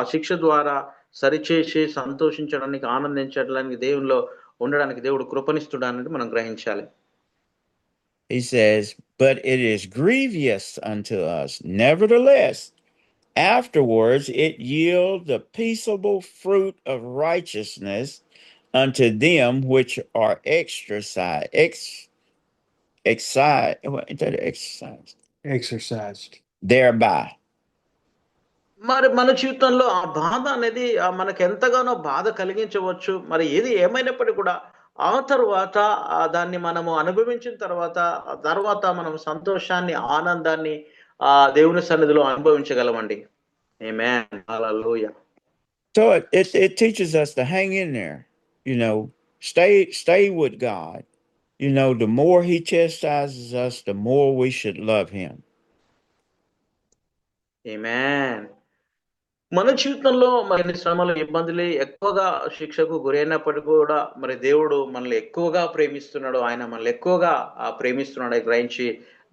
ఆ శిక్ష ద్వారా సరిచేసి సంతోషించడానికి, ఆనందించడానికి, దేవునిలో ఉండడానికి దేవుడు కృపనిస్తున్నాడని మనం గ్రహించాలి. He says, but it is grievous unto us. Nevertheless, afterwards it yield the peaceable fruit of righteousness unto them which are exercised thereby. మరి మన జీవితంలో ఆ బాధ అనేది మనకు ఎంతగానో బాధ కలిగించవచ్చు. మరి ఏది ఏమైనప్పటికీ కూడా ఆ తరువాత దాన్ని మనము అనుభవించిన తర్వాత మనం సంతోషాన్ని, ఆనందాన్ని దేవుని సన్నిధిలో అనుభవించగలమండి. ఆమేన్. హల్లెలూయా. So it teaches us to hang in there, you know, stay with God. You know, the more he chastises us, the more we should love him. ఆమేన్. మన జీవితంలో మరి శ్రమలు, ఇబ్బందులు ఎక్కువగా శిక్షకు గురైనప్పటికీ కూడా మరి దేవుడు మనల్ని ఎక్కువగా ప్రేమిస్తున్నాడు. ఆయన మనల్ని ఎక్కువగా ప్రేమిస్తున్నాడు గ్రహించి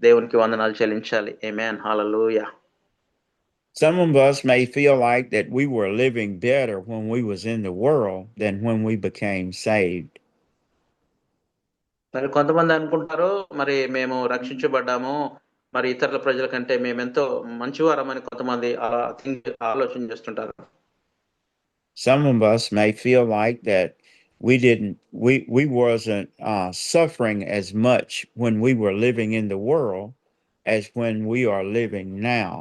దేవునికి వందనాలు చెల్లించాలి. ఆమేన్. హల్లెలూయా. Some of us may feel like that we were living better when we was in the world than when we became saved. మరి కొంతమంది అనుకుంటారు, మరి మేము రక్షించబడ్డాము, మరి ఇతరుల ప్రజల కంటే మేమెంతో మంచివారమని కొంతమంది ఆలోచన చేస్తుంటారు. Some of us may feel like that we wasn't suffering as much when we were living in the world as when we are living now.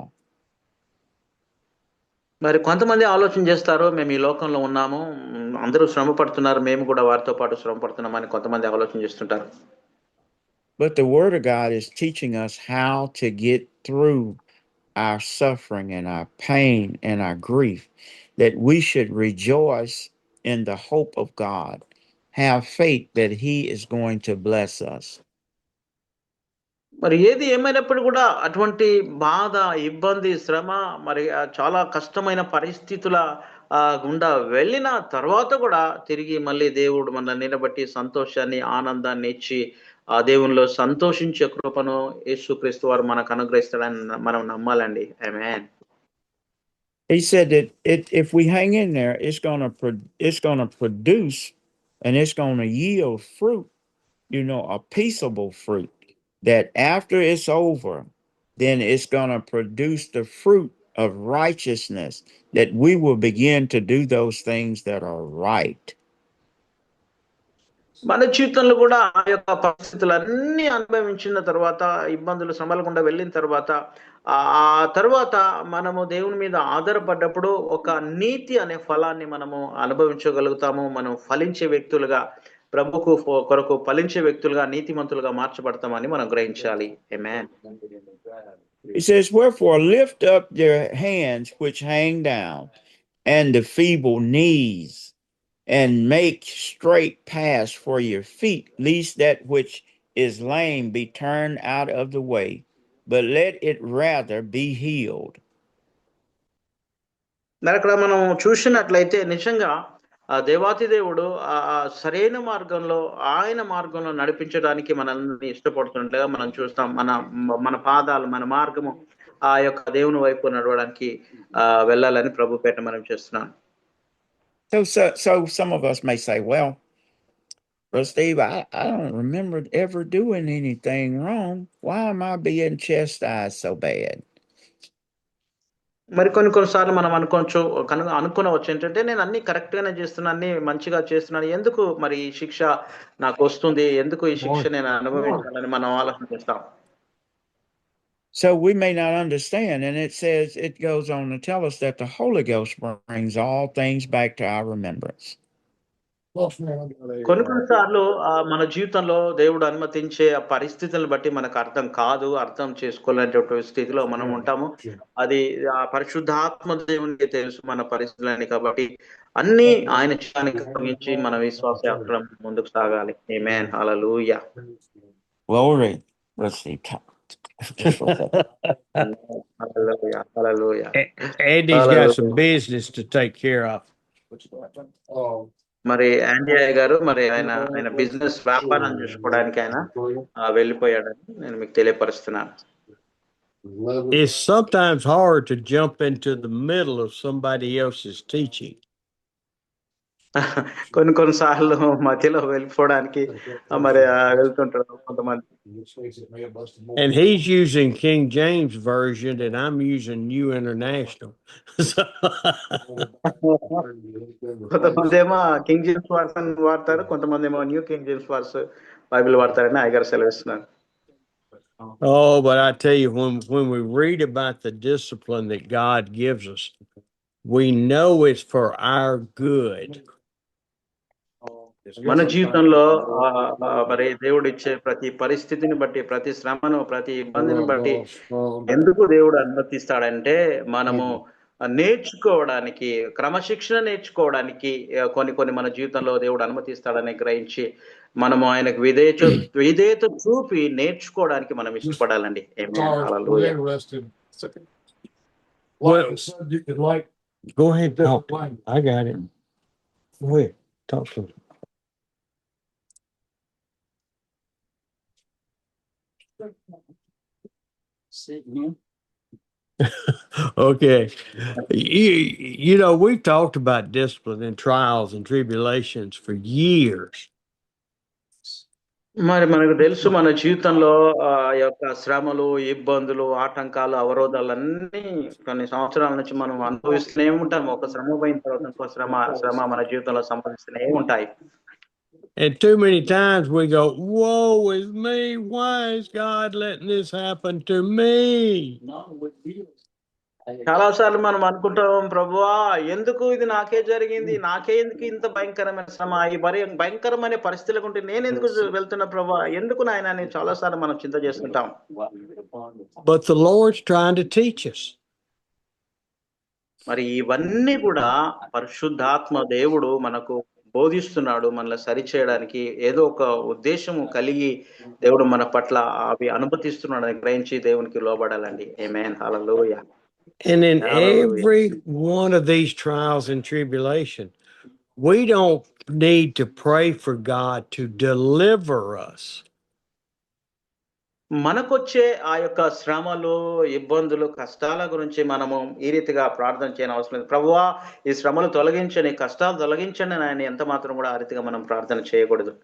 మరి కొంతమంది ఆలోచన చేస్తారు, మేము ఈ లోకంలో ఉన్నాము, అందరూ శ్రమ పడుతున్నారు, మేము కూడా వారితో పాటు శ్రమ పడుతున్నామని కొంతమంది ఆలోచన చేస్తుంటారు. But the Word of God is teaching us how to get through our suffering and our pain and our grief, that we should rejoice in the hope of God, have faith that He is going to bless us. మరి ఏది ఏమైనప్పుడు కూడా అటువంటి బాధ, ఇబ్బంది, శ్రమ, మరి చాలా కష్టమైన పరిస్థితుల గుండా వెళ్ళిన తర్వాత కూడా తిరిగి మళ్ళీ దేవుడు మనల్ని నిలబెట్టి సంతోషాన్ని, ఆనందాన్ని ఇచ్చి ఆ దేవునిలో సంతోషించే కృపను యేసుక్రీస్తు వారు మనకు అనుగ్రహిస్తాడని మనం నమ్మాలండి. ఆమేన్. He said that if we hang in there, it's gonna produce and it's gonna yield fruit, a peaceable fruit. That after it's over, then it's gonna produce the fruit of righteousness. That we will begin to do those things that are right. మన జీవితంలో కూడా ఆ యొక్క పరిస్థితులన్నీ అనుభవించిన తర్వాత, ఇబ్బందులు, శ్రమల గుండా వెళ్ళిన తర్వాత, ఆ తర్వాత మనము దేవుని మీద ఆధారపడ్డప్పుడు ఒక నీతి అనే ఫలాన్ని మనము అనుభవించగలుగుతాము. మనం ఫలించే వ్యక్తులుగా, ప్రభుకు కొరకు ఫలించే వ్యక్తులుగా, నీతిమంతులుగా మార్చబడతామని మనం గ్రహించాలి. ఆమేన్. He says, "Wherefore lift up your hands which hang down, and the feeble knees, and make straight paths for your feet, lest that which is lame be turned out of the way, but let it rather be healed." మరి అక్కడ మనం చూసినట్లయితే నిజంగా ఆ దేవాతి దేవుడు సరైన మార్గంలో, ఆయన మార్గంలో నడిపించడానికి మనల్ని ఇష్టపడుతున్నట్లుగా మనం చూస్తాం. మన మన పాదాలు, మన మార్గము ఆ యొక్క దేవుని వైపు నడవడానికి వెళ్ళాలని ప్రభు పేట మనం చేస్తున్నాం. So some of us may say, well, Brother Steve, I don't remember ever doing anything wrong. Why am I being chastised so bad? మరి కొన్ని సార్లు మనం అనుకోవచ్చు ఏంటంటే, నేను అన్ని కరెక్ట్ గానే చేస్తున్నా, అన్ని మంచిగా చేస్తున్నాను, ఎందుకు మరి ఈ శిక్ష నాకు వస్తుంది, ఎందుకు ఈ శిక్ష నేను అనుభవించాలని మనం ఆలోచన చేస్తాం. So we may not understand, and it goes on to tell us that the Holy Ghost brings all things back to our remembrance. కొన్ని సార్లు మన జీవితంలో దేవుడు అనుమతించే ఆ పరిస్థితులను బట్టి మనకు అర్థం కాదు, అర్థం చేసుకోలేనటువంటి స్థితిలో మనం ఉంటాము. అది ఆ పరిశుద్ధాత్మ దేవునికి తెలుసు మన పరిస్థితులని. కాబట్టి అన్ని ఆయన చిత్తానికి అప్పగించి మన విశ్వాస యాత్ర ముందుకు సాగాలి. ఆమేన్. హల్లెలూయా. Glory. Let's see. Hallelujah. Hallelujah. Andy's got some business to take care of. మరి ఆండీ గారు, మరి ఆయన బిజినెస్ వ్యాపారం చూసుకోవడానికి ఆయన వెళ్ళిపోయాడని నేను మీకు తెలియపరుస్తున్నాను. It's sometimes hard to jump into the middle of somebody else's teaching. కొన్ని సార్లు మధ్యలో వెళ్ళిపోవడానికి మరి వెళ్తుంటారు కొంతమంది. And he's using King James version and I'm using New International. కొంతమంది ఏమో కింగ్ జేమ్స్ వర్షన్ వాడతారు, కొంతమంది ఏమో new King James version Bible వాడతారని అయ్యగారు సెలవిస్తున్నారు. Oh, but I tell you, when we read about the discipline that God gives us, we know it's for our good. మన జీవితంలో మరి దేవుడు ఇచ్చే ప్రతి పరిస్థితిని బట్టి, ప్రతి శ్రమను, ప్రతి ఇబ్బందిని బట్టి ఎందుకు దేవుడు అనుమతిస్తాడంటే, మనము నేర్చుకోవడానికి, క్రమశిక్షణ నేర్చుకోవడానికి కొన్ని మన జీవితంలో దేవుడు అనుమతిస్తాడని గ్రహించి మనము ఆయనకు విధేయత చూపి నేర్చుకోవడానికి మనం ఇష్టపడాలండి. ఆమేన్. హల్లెలూయా. Go ahead, talk. I got it. Go ahead, talk to me. Okay. We've talked about discipline and trials and tribulations for years. మరి మనకు తెలుసు, మన జీవితంలో యొక్క శ్రమలు, ఇబ్బందులు, ఆటంకాలు, అవరోధాలన్నీ కొన్ని సంవత్సరాల నుంచి మనం అనుభవిస్తూనే ఉంటాం. ఒక శ్రమ పోయిన తర్వాత ఇంకో శ్రమ మన జీవితంలో సంభవిస్తూనే ఉంటాయి. And too many times we go, woe is me, why is God letting this happen to me? చాలా సార్లు మనం అనుకుంటాం, ప్రభువా ఎందుకు ఇది నాకే జరిగింది, నాకే ఎందుకు ఇంత భయంకరమైన శ్రమ, ఈ భయంకరమైన పరిస్థితులకు ఉంటే నేను ఎందుకు వెళ్తున్నా ప్రభువా, ఎందుకు నాయన అని చాలా సార్లు మనం చింత చేస్తుంటాం. But the Lord's trying to teach us. మరి ఇవన్నీ కూడా పరిశుద్ధాత్మ దేవుడు మనకు బోధిస్తున్నాడు, మనల్ని సరిచేయడానికి ఏదో ఒక ఉద్దేశము కలిగి దేవుడు మన పట్ల అవి అనుమతిస్తున్నాడు అని గ్రహించి దేవునికి లోబడాలండి. ఆమేన్, హల్లెలూయా. And in Hallelujah. every one of these trials and tribulation, we don't need to pray for God to deliver us. మనకొచ్చే ఆ యొక్క శ్రమలు, ఇబ్బందులు, కష్టాల గురించి మనము ఈ రీతిగా ప్రార్థన చేయని అవసరం లేదు. ప్రభువా ఈ శ్రమలు తొలగించండి, కష్టాలు తొలగించండి అని ఆయన ఎంత మాత్రం కూడా ఆ రీతిగా మనం ప్రార్థన చేయకూడదు.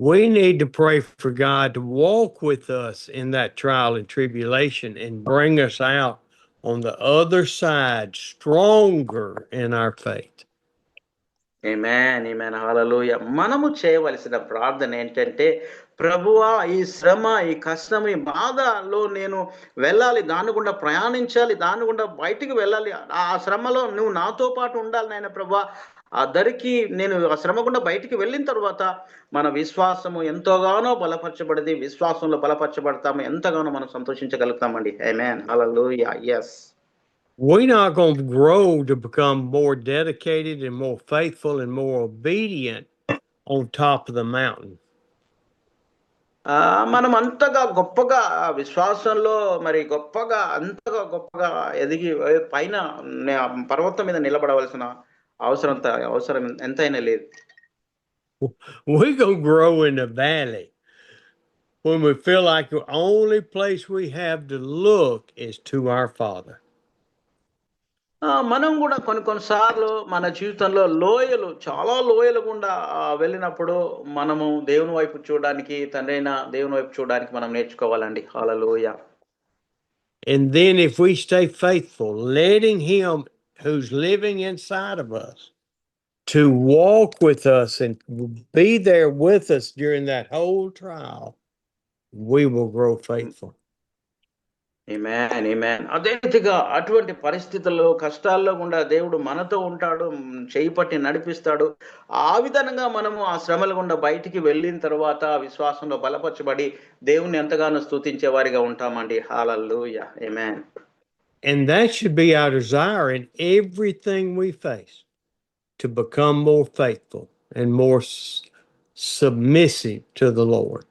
We need to pray for God to walk with us in that trial and tribulation and bring us out on the other side stronger in our faith. ఆమేన్, ఆమేన్, హల్లెలూయా. మనము చేయవలసిన ప్రార్థన ఏంటంటే, ప్రభువా ఈ శ్రమ, ఈ కష్టం, ఈ బాధలో నేను వెళ్ళాలి, దాని గుండా ప్రయాణించాలి, దాని గుండా బయటికి వెళ్ళాలి, ఆ శ్రమలో నువ్వు నాతో పాటు ఉండాలి నాయన ప్రభువా. ఆ దరికి నేను ఆ శ్రమ గుండా బయటికి వెళ్ళిన తర్వాత మన విశ్వాసము ఎంతగానో బలపరచబడింది, విశ్వాసంలో బలపరచబడతాము, ఎంతగానో మనం సంతోషించగలుగుతామండి. ఆమేన్, హల్లెలూయా. yes. We're not going to grow to become more dedicated and more faithful and more obedient on top of the mountain. మనం అంతగా గొప్పగా విశ్వాసంలో మరి గొప్పగా అంతగా గొప్పగా ఎదిగి పైన పర్వతం మీద నిలబడవలసిన అవసరం ఎంతైనా లేదు. We're going to grow in the valley when we feel like the only place we have to look is to our Father. మనం కూడా కొన్నిసార్లు మన జీవితంలో లోయలు, చాలా లోయలు గుండా వెళ్ళినప్పుడు మనము దేవుని వైపు చూడడానికి, తండ్రి అయిన దేవుని వైపు చూడడానికి మనం నేర్చుకోవాలండి. హల్లెలూయా. And then if we stay faithful, letting Him who's living inside of us to walk with us and be there with us during that whole trial, we will grow faithful. ఆమేన్, ఆమేన్. అదే రీతిగా అటువంటి పరిస్థితుల్లో, కష్టాల్లో గుండా దేవుడు మనతో ఉంటాడు, చేయి పట్టి నడిపిస్తాడు. ఆ విధంగా మనము ఆ శ్రమల గుండా బయటికి వెళ్ళిన తర్వాత విశ్వాసంలో బలపరచబడి దేవుణ్ణి ఎంతగానో స్తుతించే వారిగా ఉంటామండి. హల్లెలూయా. ఆమేన్. And that should be our desire in everything we face, to become more faithful and more submissive to the Lord.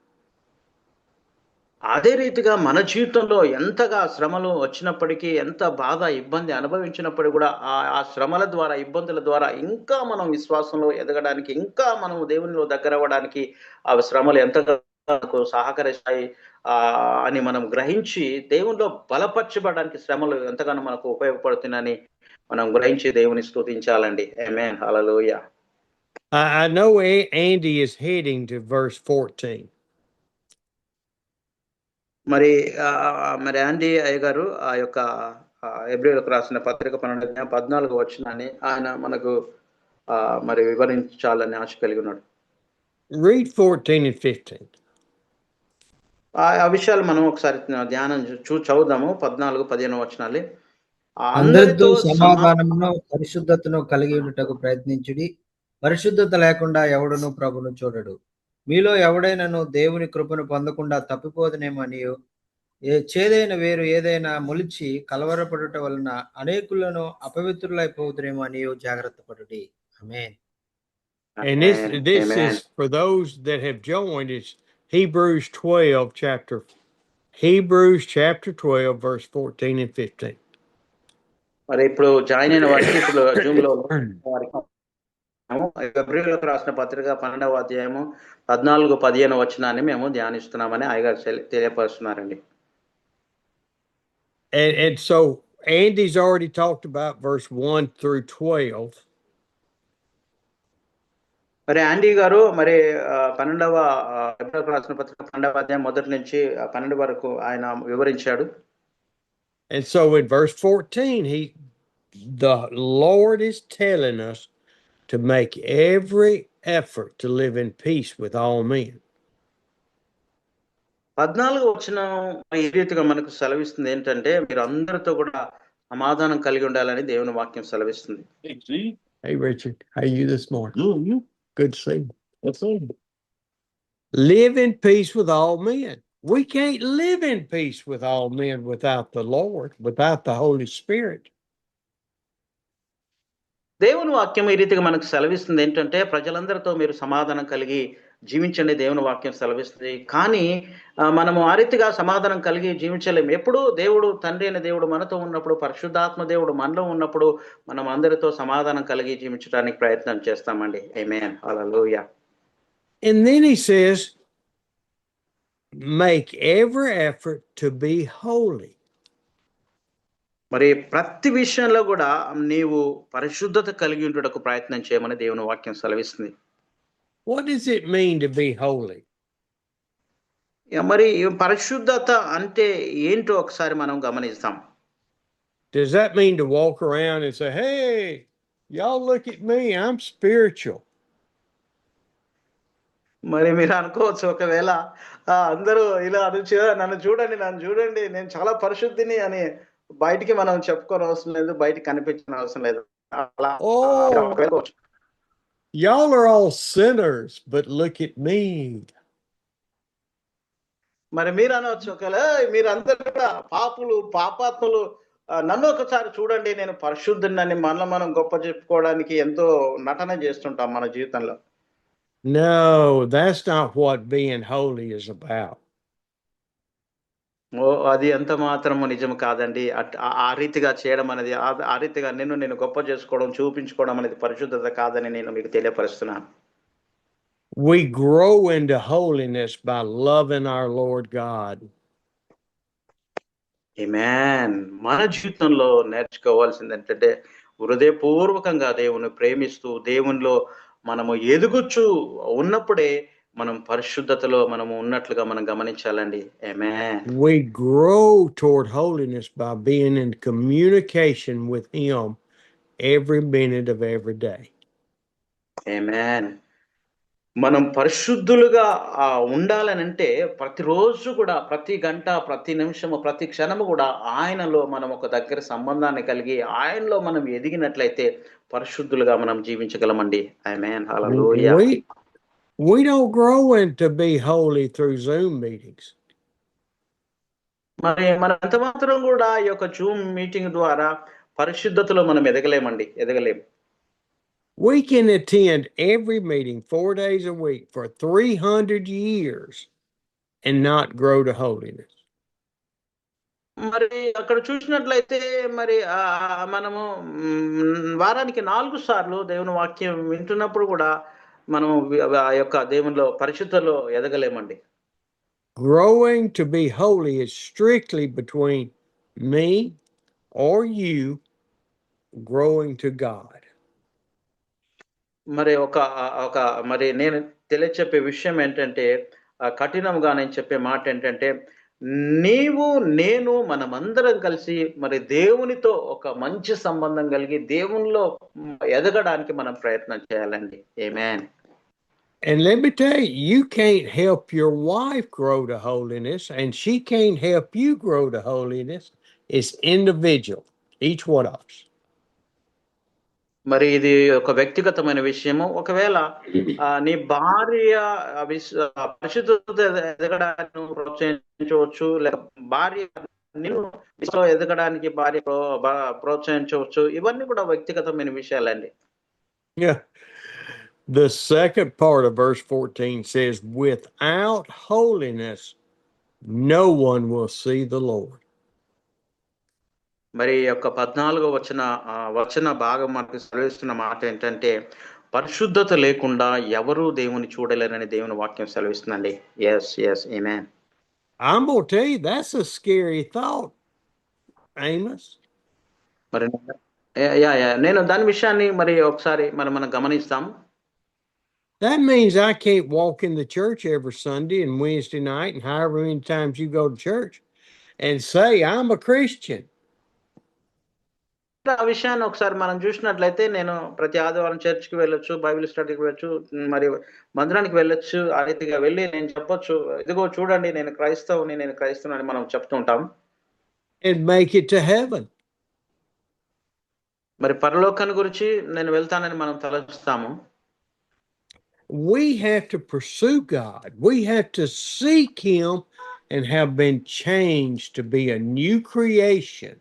అదే రీతిగా మన జీవితంలో ఎంతగా శ్రమలు వచ్చినప్పటికీ, ఎంత బాధ, ఇబ్బంది అనుభవించినప్పటికీ కూడా ఆ శ్రమల ద్వారా, ఇబ్బందుల ద్వారా ఇంకా మనం విశ్వాసంలో ఎదగడానికి, ఇంకా మనం దేవునిలో దగ్గర అవ్వడానికి ఆ శ్రమలు ఎంతగా మనకు సహకరిస్తాయి అని మనం గ్రహించి దేవునిలో బలపరచబడడానికి శ్రమలు ఎంతగానో మనకు ఉపయోగపడుతున్నాయని మనం గ్రహించి దేవుని స్తుతించాలండి. ఆమేన్, హల్లెలూయా. I know Andy is heading to verse 14. మరి ఆండీ అయ్య గారు ఆ యొక్క హెబ్రీయులకు రాసిన పత్రిక 14వ వచనాన్ని ఆయన మనకు మరి వివరించాలని ఆశ కలిగి ఉన్నాడు. Read 14 and 15. ఆ విషయాలు మనం ఒకసారి ధ్యానం చదువుదాము. 14-15 వచనాలు. అందరితో సమాధానమును పరిశుద్ధతను కలిగి ఉండుటకు ప్రయత్నించుడి. పరిశుద్ధత లేకుండా ఎవడును ప్రభును చూడడు. మీలో ఎవడైనాను దేవుని కృపను పొందకుండా తప్పిపోదునేమనియు, చేదైన వేరు ఏదైనా మొలిచి కలవరపడుట వలన అనేకులను అపవిత్రులైపోదునేమో అనియు జాగ్రత్త పడుడి. ఆమేన్. And this is for those that have joined. It's Hebrews chapter 12 verse 14 and 15. మరి ఇప్పుడు జాయిన్ అయిన వారికి ఇప్పుడు జూమ్ లో హెబ్రీయులకు రాసిన పత్రిక 12వ అధ్యాయము 14-15 వచనాన్ని మేము ధ్యానిస్తున్నామని అయ్యగారు తెలియపరుస్తున్నారండి. And so Andy's already talked about verse 1 through 12. మరి ఆండీ గారు మరి 12వ హెబ్రీయులకు రాసిన పత్రిక 12వ అధ్యాయం మొదటి నుంచి 12 వరకు ఆయన వివరించాడు. And so in verse 14 the Lord is telling us to make every effort to live in peace with all men. 14వ వచనం ఈ రీతిగా మనకు సెలవిస్తుంది ఏంటంటే, మీరు అందరితో కూడా సమాధానం కలిగి ఉండాలని దేవుని వాక్యం సెలవిస్తుంది. Hey, Richard, how are you this morning? Good, you? Good to see you. That's all. Live in peace with all men. We can't live in peace with all men without the Lord, without the Holy Spirit. దేవుని వాక్యం ఈ రీతిగా మనకు సెలవిస్తుంది ఏంటంటే, ప్రజలందరితో మీరు సమాధానం కలిగి జీవించండి దేవుని వాక్యం సెలవిస్తుంది. కానీ మనము ఆ రీతిగా సమాధానం కలిగి జీవించలేము. ఎప్పుడు దేవుడు, తండ్రి అయిన దేవుడు మనతో ఉన్నప్పుడు, పరిశుద్ధాత్మ దేవుడు మనలో ఉన్నప్పుడు మనం అందరితో సమాధానం కలిగి జీవించడానికి ప్రయత్నం చేస్తామండి. ఆమేన్. హల్లెలూయా. And then he says, make every effort to be holy. మరి ప్రతి విషయంలో కూడా నీవు పరిశుద్ధత కలిగి ఉండుటకు ప్రయత్నం చేయమని దేవుని వాక్యం సెలవిస్తుంది. What does it mean to be holy? మరి ఈ పరిశుద్ధత అంటే ఏంటో ఒకసారి మనం గమనిస్తాం. Does that mean to walk around and say, hey, y'all look at me, I'm spiritual? మరి మీరు అనుకోవచ్చు, ఒకవేళ అందరూ ఇలా నన్ను చూడండి, నేను చాలా పరిశుద్ధిని అని బయటికి మనం చెప్పుకోని అవసరం లేదు, బయటికి కనిపించిన అవసరం లేదు. అలా Y'all are all sinners, but look at me. మరి మీరు అనవచ్చు, ఒకవేళ మీరందరూ కూడా పాపులు, పాపాత్ములు, నన్ను ఒకసారి చూడండి, నేను పరిశుద్ధుడిని మనం గొప్ప చెప్పుకోవడానికి ఎంతో నటన చేస్తుంటాం మన జీవితంలో. No, that's not what being holy is about. అది ఎంత మాత్రము నిజం కాదండి. ఆ రీతిగా చేయడం అనేది, ఆ రీతిగా నేను గొప్ప చేసుకోవడం, చూపించుకోవడం అనేది పరిశుద్ధత కాదని నేను మీకు తెలియపరుస్తున్నాను. We grow into holiness by loving our Lord God. ఆమేన్. మన జీవితంలో నేర్చుకోవాల్సింది ఏంటంటే, హృదయపూర్వకంగా దేవుని ప్రేమిస్తూ దేవునిలో మనము ఎదుగుచూ ఉన్నప్పుడే మనం పరిశుద్ధతలో మనము ఉన్నట్లుగా మనం గమనించాలండి. ఆమేన్. We grow toward holiness by being in communication with him every minute of every day. ఆమేన్. మనం పరిశుద్ధులుగా ఉండాలనంటే ప్రతిరోజు కూడా, ప్రతి గంట, ప్రతి నిమిషము, ప్రతి క్షణము కూడా ఆయనలో మనం ఒక దగ్గర సంబంధాన్ని కలిగి ఆయనలో మనం ఎదిగినట్లయితే పరిశుద్ధులుగా మనం జీవించగలమండి. ఆమేన్. హల్లెలూయా. We don't grow into be holy through Zoom meetings. మరి మనం ఎంత మాత్రం కూడా ఈ యొక్క జూమ్ మీటింగ్ ద్వారా పరిశుద్ధతలో మనం ఎదగలేం. We can attend every meeting 4 days a week for 300 years and not grow to holiness. మరి అక్కడ చూసినట్లయితే మరి మనము వారానికి 4 సార్లు దేవుని వాక్యం వింటున్నప్పుడు కూడా మనము ఆ యొక్క దేవునిలో పరిశుద్ధతలో ఎదగలేమండి. Growing to be holy is strictly between me or you growing to God. మరి మరి నేను తెలియచెప్పే విషయం ఏంటంటే, కఠినంగా నేను చెప్పే మాట ఏంటంటే, నీవు నేను మనమందరం కలిసి మరి దేవునితో ఒక మంచి సంబంధం కలిగి దేవునిలో ఎదగడానికి మనం ప్రయత్నం చేయాలండి. ఆమేన్. And let me tell you, you can't help your wife grow to holiness, and she can't help you grow to holiness. It's individual, each one of us. మరి ఇది ఒక వ్యక్తిగతమైన విషయము. ఒకవేళ నీ భార్య పరిశుద్ధత ఎదగడానికి ప్రోత్సహించవచ్చు, లేక భార్య నిన్ను ఎదగడానికి భార్య ప్రోత్సహించవచ్చు. ఇవన్నీ కూడా వ్యక్తిగతమైన విషయాలండి. Yeah. The second part of verse 14 says, without holiness, no one will see the Lord. మరి యొక్క 14వ వచన భాగం మనకు సెలవిస్తున్న మాట ఏంటంటే, పరిశుద్ధత లేకుండా ఎవరు దేవుని చూడలేరని దేవుని వాక్యం సెలవిస్తుందండి. yes amen. I'm going to tell you, that's a scary thought, Amos. మరి నేను దాని విషయాన్ని మరి ఒకసారి మనం గమనిస్తాం. That means I can't walk in the church every Sunday and Wednesday night and however many times you go to church and say I'm a Christian. ఆ విషయాన్ని ఒకసారి మనం చూసినట్లయితే, నేను ప్రతి ఆదివారం చర్చికి వెళ్ళొచ్చు, బైబిల్ స్టడీకి వెళ్ళొచ్చు, మరి మందిరానికి వెళ్ళొచ్చు. ఆ రీతిగా వెళ్ళి నేను చెప్పొచ్చు, ఇదిగో చూడండి నేను క్రైస్తవుని అని మనం చెప్తూ ఉంటాం. And make it to heaven. మరి పరలోకాన్ని గురించి నేను వెళ్తానని మనం తలస్తాము. We have to pursue God. We have to seek Him and have been changed to be a new creation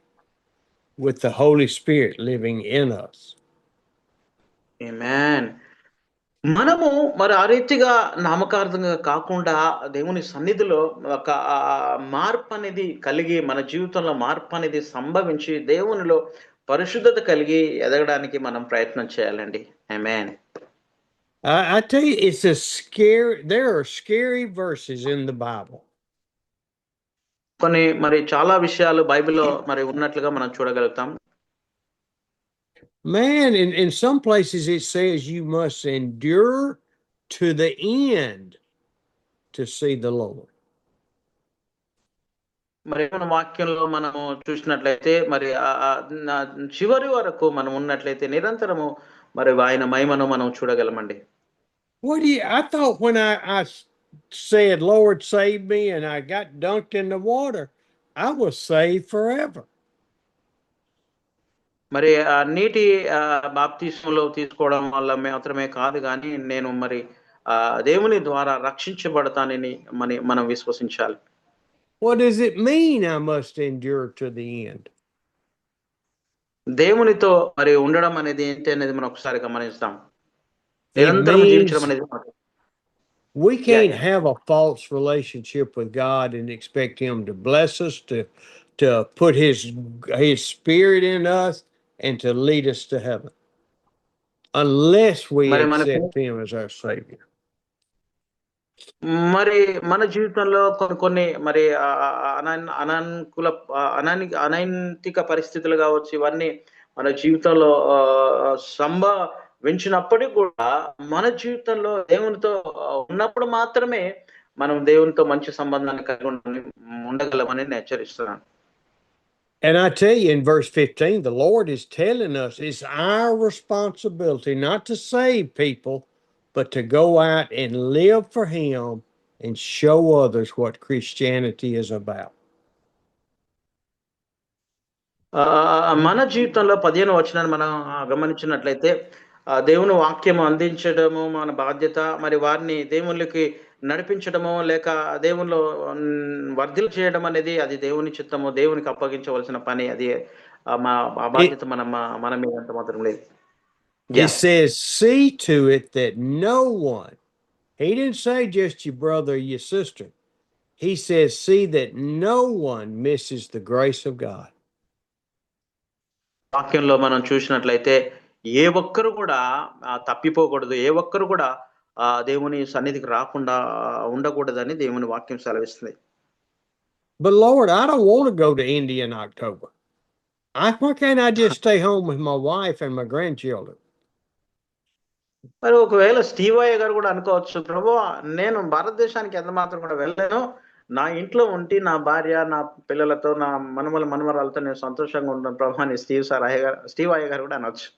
with the Holy Spirit living in us. ఆమేన్. మనము మరి ఆ రీతిగా నామకార్థంగా కాకుండా దేవుని సన్నిధిలో ఒక మార్పు అనేది కలిగి మన జీవితంలో మార్పు అనేది సంభవించి దేవునిలో పరిశుద్ధత కలిగి ఎదగడానికి మనం ప్రయత్నం చేయాలండి. ఆమేన్. I tell you, it's a scary. There are scary verses in the Bible. కొన్ని మరి చాలా విషయాలు బైబిల్లో మరి ఉన్నట్లుగా మనం చూడగలుగుతాం. Man, in some places it says you must endure to the end to see the Lord. మరి మన వాక్యంలో మనము చూసినట్లయితే మరి చివరి వరకు మనం ఉన్నట్లయితే నిరంతరము మరి ఆయన మహిమను మనం చూడగలమండి. I thought when I said, Lord, save me, and I got dunked in the water, I was saved forever. మరి నీటి బాప్తిస్మలో తీసుకోవడం వల్ల మాత్రమే కాదు కానీ నేను మరి దేవుని ద్వారా రక్షించబడతానని మనం విశ్వసించాలి. What does it mean I must endure to the end? దేవునితో మరి ఉండడం అనేది ఏంటి అనేది మనం ఒకసారి గమనిస్తాం. నిరంతరం జీవించడం అనేది we can't have a false relationship with God and expect Him to bless us, to put His Spirit in us, and to lead us to heaven, unless we accept Him as our Savior. మరి మన జీవితంలో కొన్ని మరి అనైతిక పరిస్థితులు కావచ్చు, ఇవన్నీ మన జీవితంలో సంభవించినప్పటికీ కూడా మన జీవితంలో దేవునితో ఉన్నప్పుడు మాత్రమే మనం దేవునితో మంచి సంబంధాన్ని కలిగి ఉండగలమని నేను హెచ్చరిస్తున్నాను. And I tell you, in verse 15, the Lord is telling us it's our responsibility not to save people, but to go out and live for Him and show others what Christianity is about. మన జీవితంలో 15వ వచనాన్ని మనం గమనించినట్లయితే దేవుని వాక్యం అందించడము మన బాధ్యత. మరి వారిని దేవునికి నడిపించడము లేక దేవునిలో వర్ధిల్ చేయడం అనేది అది దేవుని చిత్తము, దేవునికి అప్పగించవలసిన పని. అది ఆ బాధ్యత మన మీద అంత మాత్రం లేదు. He says, see to it that no one, He didn't say just your brother or your sister. He says, see that no one misses the grace of God. వాక్యంలో మనం చూసినట్లయితే ఏ ఒక్కరు కూడా తప్పిపోకూడదు, ఏ ఒక్కరు కూడా దేవుని సన్నిధికి రాకుండా ఉండకూడదని దేవుని వాక్యం సెలవిస్తుంది. But Lord, I don't want to go to India in October. Why can't I just stay home with my wife and my grandchildren? మరి ఒకవేళ స్టీవయ్య గారు కూడా అనుకోవచ్చు, ప్రభువా నేను భారతదేశానికి ఎంత మాత్రం కూడా వెళ్ళను, నా ఇంట్లో ఉండి నా భార్య నా పిల్లలతో నా మనవరాలతో నేను సంతోషంగా ఉంటాను ప్రభు అని స్టీవ్ అయ్య గారు కూడా అనొచ్చు.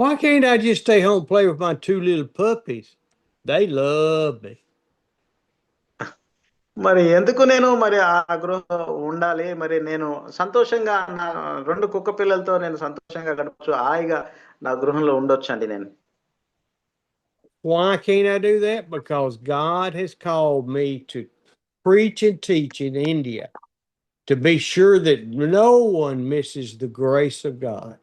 Why can't I just stay home and play with my 2 little puppies? They love me. మరి ఎందుకు నేను మరి ఆ గృహ ఉండాలి, మరి నేను సంతోషంగా నా 2 కుక్క పిల్లలతో నేను సంతోషంగా గడపచ్చు, హాయిగా నా గృహంలో ఉండొచ్చు అండి నేను. Why can't I do that? Because God has called me to preach and teach in India, to be sure that no one misses the grace of God.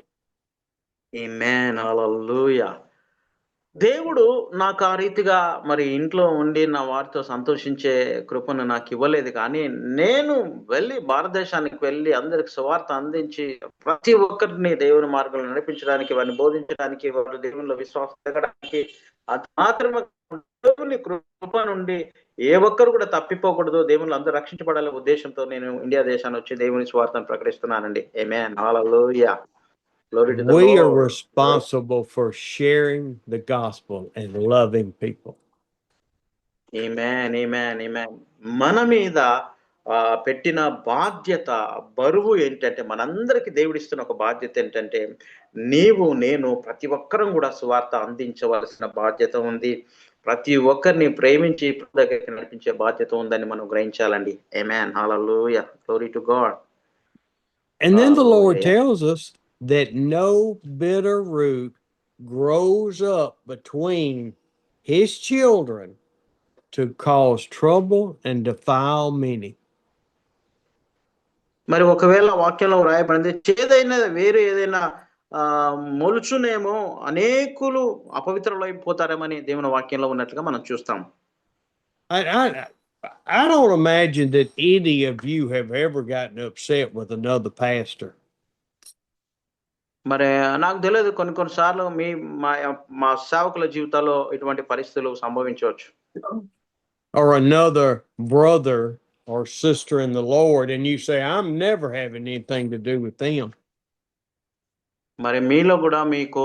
Amen. Hallelujah. దేవుడు నాకు ఆ రీతిగా మరి ఇంట్లో ఉండి నా వారితో సంతోషించే కృపను నాకు ఇవ్వలేదు, కానీ నేను వెళ్ళి భారతదేశానికి వెళ్ళి అందరికి సువార్త అందించి ప్రతి ఒక్కరిని దేవుని మార్గంలో నడిపించడానికి, వారిని బోధించడానికి, వాళ్ళు దేవునిలో విశ్వాసం పెరగడానికి, అది మాత్రమే దేవుని కృప నుండి ఏ ఒక్కరు కూడా తప్పిపోకూడదు, దేవుని అందరూ రక్షించబడాలనే ఉద్దేశంతో నేను ఇండియా దేశాన్ని వచ్చి దేవుని సువార్తను ప్రకటిస్తున్నానండి. ఆమేన్. హల్లెలూయా. We are responsible for sharing the gospel and loving people. Amen, amen, amen. మన మీద పెట్టిన బాధ్యత, బరువు ఏంటంటే, మనందరికి దేవుడిస్తున్న ఒక బాధ్యత ఏంటంటే, నీవు నేను ప్రతి ఒక్కరం కూడా సువార్త అందించవలసిన బాధ్యత ఉంది. ప్రతి ఒక్కరిని ప్రేమించి దగ్గరికి నడిపించే బాధ్యత ఉందని మనం గ్రహించాలండి. Amen. Hallelujah. Glory to God. And then the Lord tells us that no bitter root grows up between his children to cause trouble and defile many. మరి ఒకవేళ వాక్యంలో వ్రాయబడింది చేదైన వేరే ఏదైనా మొలుచునేమో అనేకులు అపవిత్రులైపోతారేమని దేవుని వాక్యంలో ఉన్నట్లుగా మనం చూస్తాం. I don't imagine that any of you have ever gotten upset with another pastor. మరి నాకు తెలియదు కొన్ని సార్లు మా సేవకుల జీవితాల్లో ఇటువంటి పరిస్థితులు సంభవించవచ్చు. Or another brother or sister in the Lord, and you say, I'm never having anything to do with them. మరి మీలో కూడా మీకు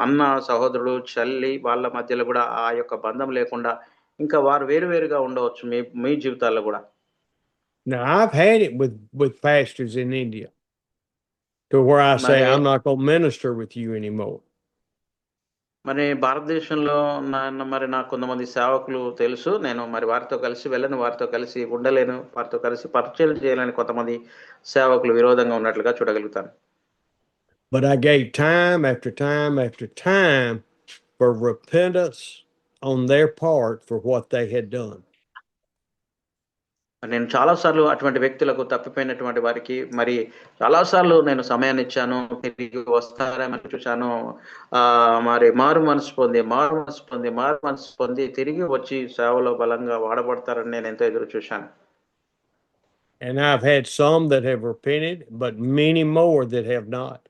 అన్న సహోదరుడు చెల్లి వాళ్ళ మధ్యలో కూడా ఆ యొక్క బంధం లేకుండా ఇంకా వారు వేరువేరుగా ఉండవచ్చు మీ జీవితాల్లో కూడా. Now I've had it with pastors in India to where I say I'm not going to minister with you anymore. మరి భారతదేశంలో మరి నాకు కొంతమంది సేవకులు తెలుసు. నేను మరి వారితో కలిసి వెళ్ళను, వారితో కలిసి ఉండలేను, వారితో కలిసి పరిచయం చేయాలని కొంతమంది సేవకులు విరోధంగా ఉన్నట్లుగా చూడగలుగుతాను. But I gave time after time after time for repentance on their part for what they had done. నేను చాలాసార్లు అటువంటి వ్యక్తులకు తప్పిపోయినటువంటి వారికి మరి చాలాసార్లు నేను సమయాన్ని ఇచ్చాను, తిరిగి వస్తారేమని చూశాను. మరి మారు మనసు పొంది తిరిగి వచ్చి సేవలో బలంగా వాడబడతారని నేను ఎంతో ఎదురు చూశాను. And I've had some that have repented, but many more that have not.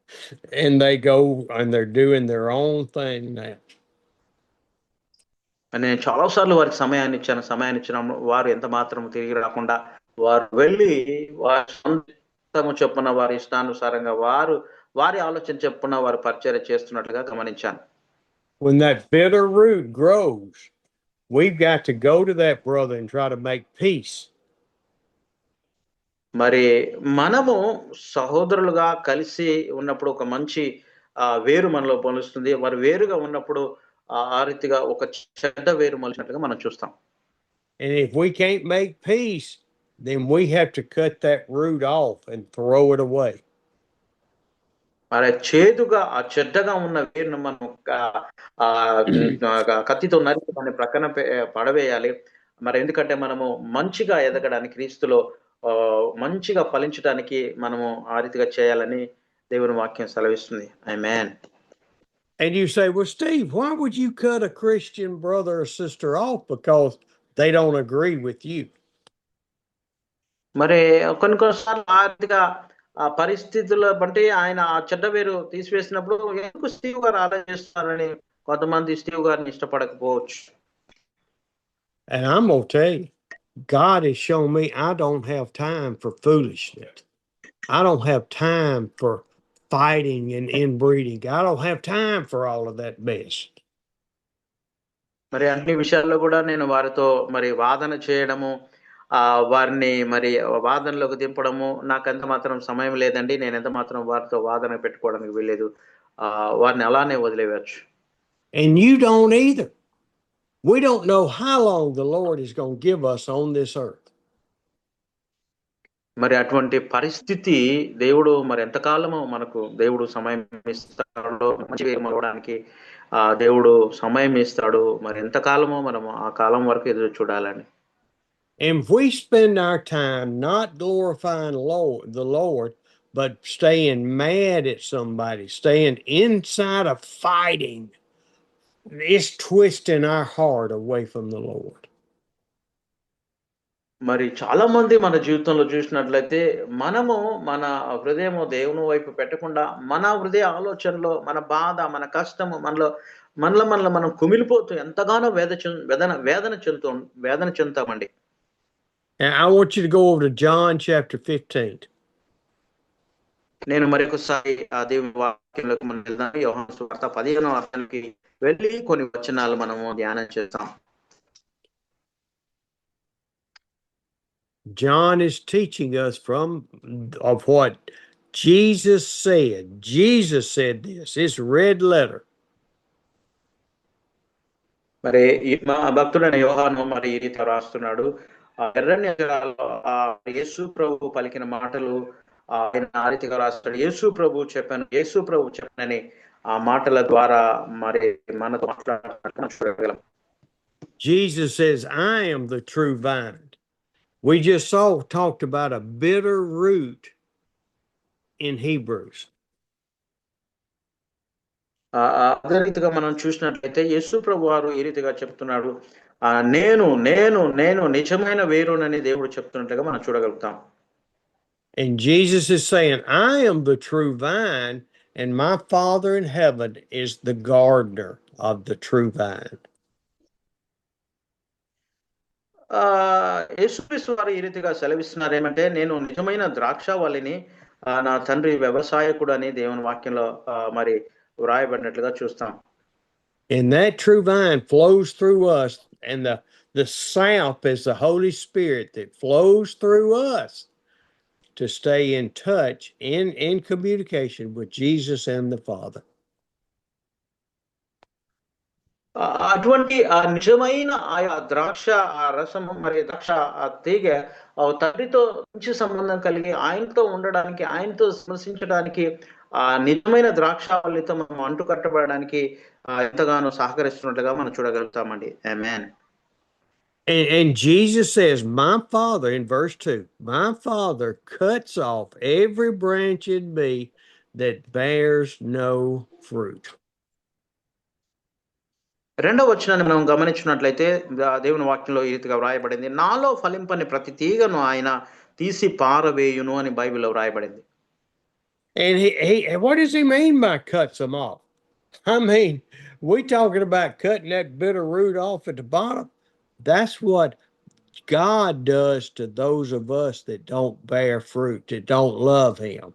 And they go and they're doing their own thing now. నేను చాలాసార్లు వారికి సమయాన్ని ఇచ్చిన వారు ఎంత మాత్రం తిరిగి రాకుండా వారు వెళ్ళి వారి సొంతము చొప్పున వారి ఇష్టానుసారంగా వారి ఆలోచన చొప్పున వారు పరిచర్య చేస్తున్నట్లుగా గమనించాను. When that bitter root grows, we've got to go to that brother and try to make peace. మరి మనము సహోదరులుగా కలిసి ఉన్నప్పుడు ఒక మంచి వేరు మనలో పొలుస్తుంది. వారు వేరుగా ఉన్నప్పుడు ఆ రీతిగా ఒక చెడ్డ వేరు మొలిచినట్టుగా మనం చూస్తాం. And if we can't make peace, then we have to cut that root off and throw it away. మరి చేదుగా ఆ చెడ్డగా ఉన్న వేరును మనం కత్తితో నరికి దాన్ని ప్రక్కన పడవేయాలి. మరి ఎందుకంటే మనము మంచిగా ఎదగడానికి క్రీస్తులో మంచిగా ఫలించడానికి మనము ఆ రీతిగా చేయాలని దేవుని వాక్యం సెలవిస్తుంది. ఆమేన్. And you say, well, Steve, why would you cut a Christian brother or sister off because they don't agree with you? మరి కొన్నిసార్లు ఆర్థిక పరిస్థితుల బట్టి ఆయన ఆ చెడ్డ వేరు తీసివేసినప్పుడు ఎందుకు స్టీవ్ గారు అలా చేస్తున్నారని కొంతమంది స్టీవ్ గారిని ఇష్టపడకపోవచ్చు. And I'm going to tell you, God has shown me I don't have time for foolishness. I don't have time for fighting and inbreeding. I don't have time for all of that mess. మరి అన్ని విషయాల్లో కూడా నేను వారితో మరి వాదన చేయడము, వారిని మరి వాదనలోకి దింపడము నాకు ఎంత మాత్రం సమయం లేదండి. నేను ఎంత మాత్రం వారితో వాదన పెట్టుకోవడానికి వీల్లేదు. వారిని అలానే వదిలేయవచ్చు. And you don't either. We don't know how long the Lord is going to give us on this earth. మరి అటువంటి పరిస్థితి దేవుడు మరి ఎంతకాలము మనకు దేవుడు సమయం ఇస్తాడో మంచి వేరు మలవడానికి దేవుడు సమయం ఇస్తాడు. మరి ఎంతకాలమో మనం ఆ కాలం వరకు ఎదురు చూడాలని. And if we spend our time not glorifying the Lord, but staying mad at somebody, staying inside of fighting, it's twisting our heart away from the Lord. మరి చాలా మంది మన జీవితంలో చూసినట్లయితే మనము మన హృదయము దేవుని వైపు పెట్టకుండా మన హృదయ ఆలోచనలో మన బాధ, మన కష్టము మనలో మనం కుమిలిపోతూ ఎంతగానో వేదన చెందుతామండి. And I want you to go over to John chapter 15. నేను మరొకసారి ఆ దేవుని వాక్యంలోకి మనం వెళ్దాం. యోహాను సువార్త 15వ అధ్యాయానికి వెళ్ళి కొన్ని వచనాలు మనము ధ్యానం చేస్తాం. John is teaching us of what Jesus said. Jesus said this. It's red letter. మరి మా భక్తుడైన యోహాను మరి ఈ రీతిగా రాస్తున్నాడు. ఎర్రని అక్షరాల్లో యేసు ప్రభు పలికిన మాటలు ఆయన ఆ రీతిగా రాస్తాడు. యేసు ప్రభు చెప్పానని ఆ మాటల ద్వారా మరి మనతో మాట్లాడుతున్నట్టు మనం చూడగలం. Jesus says, I am the true vine. We just talked about a bitter root in Hebrews. అదే రీతిగా మనం చూసినట్లయితే యేసు ప్రభు వారు ఈ రీతిగా చెప్తున్నాడు. నేను నిజమైన వేరునని దేవుడు చెప్తున్నట్లుగా మనం చూడగలుగుతాం. And Jesus is saying, I am the true vine, and my Father in heaven is the gardener of the true vine. యేసుక్రీస్తు వారు ఈ రీతిగా సెలవిస్తున్నారు ఏమంటే, నేను నిజమైన ద్రాక్షావల్లిని, నా తండ్రి వ్యవసాయకుడు అని దేవుని వాక్యంలో మరి వ్రాయబడినట్లుగా చూస్తాం. And that true vine flows through us, and the sap is the Holy Spirit that flows through us to stay in touch, in communication with Jesus and the Father. అటువంటి నిజమైన ఆయా ద్రాక్ష రసం మరి ద్రాక్ష తీగ తండ్రితో మంచి సంబంధం కలిగి ఆయనతో ఉండడానికి, ఆయనతో స్పర్శించడానికి, నిజమైన ద్రాక్షావళితో మనం అంటుకట్టబడడానికి ఎంతగానో సహకరిస్తున్నట్లుగా మనం చూడగలుగుతామండి. ఆమేన్. And Jesus says, my Father, in verse 2, my Father cuts off every branch in me that bears no fruit. రెండవ వచనాన్ని మనం గమనించినట్లయితే దేవుని వాక్యంలో ఈ రీతిగా వ్రాయబడింది, నాలో ఫలింపని ప్రతి తీగను ఆయన తీసి పారవేయును అని బైబిల్లో వ్రాయబడింది. And he what does he mean by cuts them off? I mean, we talking about cutting that bitter root off at the bottom. That's what God does to those of us that don't bear fruit, that don't love him.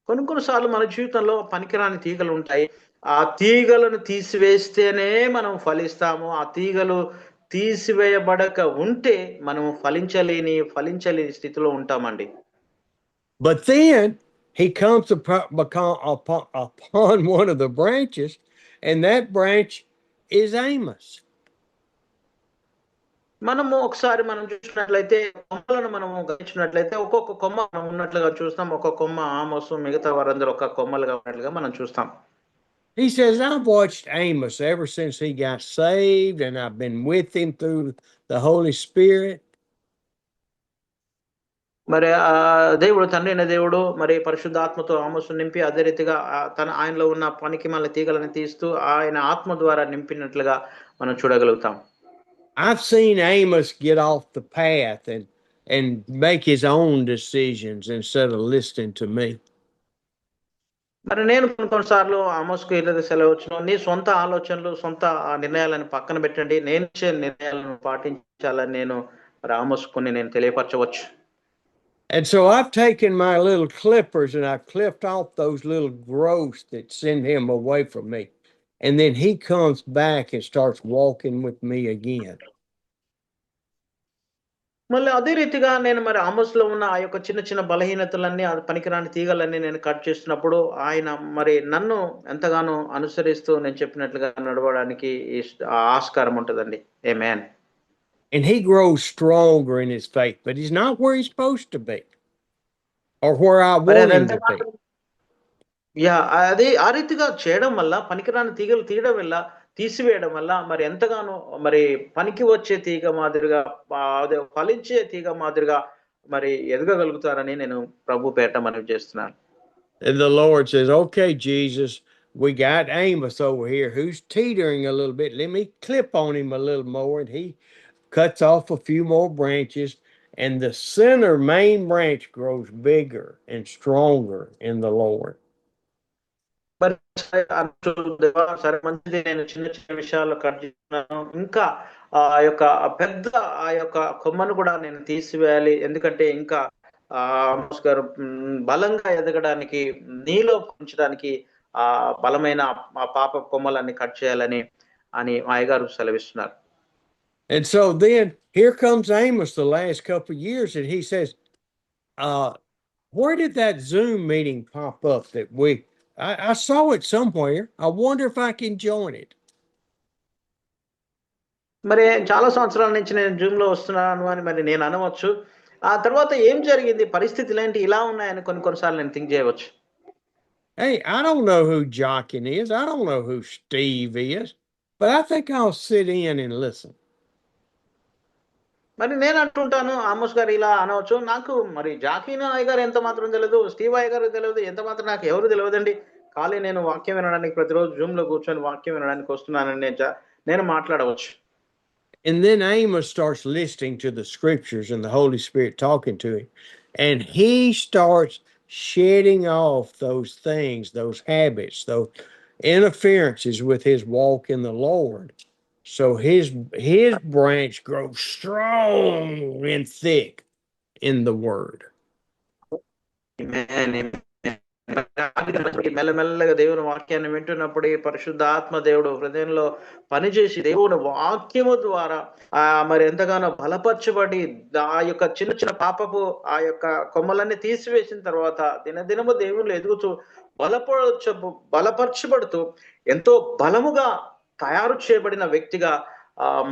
కొన్నిసార్లు మన జీవితంలో పనికిరాని తీగలు ఉంటాయి. ఆ తీగలను తీసివేస్తేనే మనం ఫలిస్తాము. ఆ తీగలు తీసివేయబడక ఉంటే మనం ఫలించలేని స్థితిలో ఉంటామండి. But then he comes upon one of the branches, and that branch is Amos. మనము ఒకసారి మనం చూసినట్లయితే కొమ్మలను మనము గమనించినట్లయితే ఒక్కొక్క కొమ్మ మనం ఉన్నట్లుగా చూస్తాం. ఒక్కొక్క కొమ్మ ఆమోసు, మిగతా వారందరూ ఒక్క కొమ్మలుగా ఉన్నట్లుగా మనం చూస్తాం. He says, I've watched Amos ever since he got saved, and I've been with him through the Holy Spirit. మరి దేవుడు, తండ్రి అయిన దేవుడు మరి పరిశుద్ధాత్మతో ఆమోసు నింపి అదే రీతిగా ఆయనలో ఉన్న పనికి మళ్ళీ తీగలను తీస్తూ ఆయన ఆత్మ ద్వారా నింపినట్లుగా మనం చూడగలుగుతాం. I've seen Amos get off the path and make his own decisions instead of listening to me. మరి నేను కొన్నిసార్లు ఆమోస్కు ఏదైతే సెలవుచ్చునో, నీ సొంత ఆలోచనలు, సొంత నిర్ణయాలను పక్కన పెట్టండి, నేను ఇచ్చే నిర్ణయాలను పాటించాలని నేను మరి ఆమోస్కుని నేను తెలియపరచవచ్చు. And so I've taken my little clippers and I've clipped off those little growths that send him away from me. And then he comes back and starts walking with me again. మళ్ళీ అదే రీతిగా నేను మరి ఆమోస్‌లో ఉన్న ఆ యొక్క చిన్న చిన్న బలహీనతలన్నీ, ఆ పనికిరాని తీగలన్నీ నేను కట్ చేస్తున్నప్పుడు ఆయన మరి నన్ను ఎంతగానో అనుసరిస్తూ నేను చెప్పినట్లుగా నడవడానికి ఆస్కారం ఉంటదండి. ఆమేన్. And he grows stronger in his faith, but he's not where he's supposed to be or where I want him to be. అది ఆ రీతిగా చేయడం వల్ల, పనికిరాని తీగలు తీసివేయడం వల్ల మరి ఎంతగానో మరి పనికి వచ్చే తీగ మాదిరిగా, అదే ఫలించే తీగ మాదిరిగా మరి ఎదగగలుగుతారని నేను ప్రభు పేరట మనవి చేస్తున్నాను. And the Lord says, okay, Jesus, we got Amos over here who's teetering a little bit. Let me clip on him a little more. And he cuts off a few more branches, and the center main branch grows bigger and stronger in the Lord. మరి సరే మంచిది, నేను చిన్న చిన్న విషయాలు cut చేస్తున్నాను, ఇంకా ఆ యొక్క పెద్ద ఆ యొక్క కొమ్మను కూడా నేను తీసివేయాలి, ఎందుకంటే ఇంకా గారు బలంగా ఎదగడానికి, నీలో ఉంచడానికి ఆ బలమైన ఆ పాప కొమ్మలన్నీ కట్ చేయాలని మా అయ్యగారు సెలవిస్తున్నారు. And so then here comes Amos the last couple of years, and he says, where did that Zoom meeting pop up that I saw it somewhere. I wonder if I can join it. మరి చాలా సంవత్సరాల నుంచి నేను Zoom లో వస్తున్నాను అని మరి నేను అనవచ్చు. ఆ తర్వాత ఏం జరిగింది? పరిస్థితులేంటి ఇలా ఉన్నాయని కొన్నిసార్లు నేను థింక్ చేయవచ్చు. Hey, I don't know who Jockin is. I don't know who Steve is, but I think I'll sit in and listen. మరి నేను అంటుంటాను, ఆమోస్ గారు ఇలా అనవచ్చు. నాకు మరి జాకీన్ అయ్యగారు ఎంత మాత్రం తెలీదు. స్టీవ్ అయ్యగారు తెలీదు. ఎంత మాత్రం నాకు ఎవరు తెలవదండి. ఖాళీ నేను వాక్యం వినడానికి ప్రతిరోజు జూమ్‌లో కూర్చొని వాక్యం వినడానికి వస్తున్నానని నేను మాట్లాడవచ్చు. And then Amos starts listening to the scriptures and the Holy Spirit talking to him. And he starts shedding off those things, those habits, those interferences with his walk in the Lord. So his branch grows strong and thick in the word. ఆమేన్. మెల్లమెల్లగా దేవుని వాక్యాన్ని వింటున్నప్పుడు ఈ పరిశుద్ధాత్మ దేవుడు హృదయంలో పనిచేసి దేవుని వాక్యము ద్వారా మరి ఎంతగానో బలపరచబడి ఆ యొక్క చిన్న చిన్న పాపపు ఆ యొక్క కొమ్మలన్నీ తీసివేసిన తర్వాత దినదినము దేవుళ్ళు ఎదుగుతూ బలపరచబడుతూ ఎంతో బలముగా తయారు చేయబడిన వ్యక్తిగా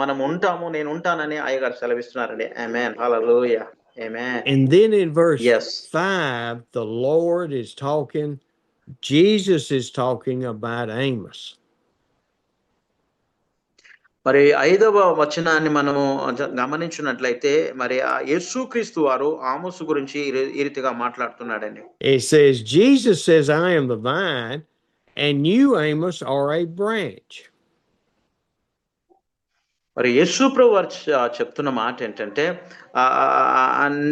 మనం ఉంటాము. నేను ఉంటానని అయ్యగారు సెలవిస్తున్నారండి. ఆమేన్. హల్లెలూయా. Amen. And then in verse Yes. 5, the Lord is talking, Jesus is talking about Amos. మరి 5వ వచనాన్ని మనము గమనించినట్లయితే మరి ఆ యేసుక్రీస్తు వారు ఆమోసు గురించి ఈ రీతిగా మాట్లాడుతున్నాడండి. It says, Jesus says, I am the vine, and you, Amos, are a branch. మరి యేసు ప్రభు వారు చెప్తున్న మాట ఏంటంటే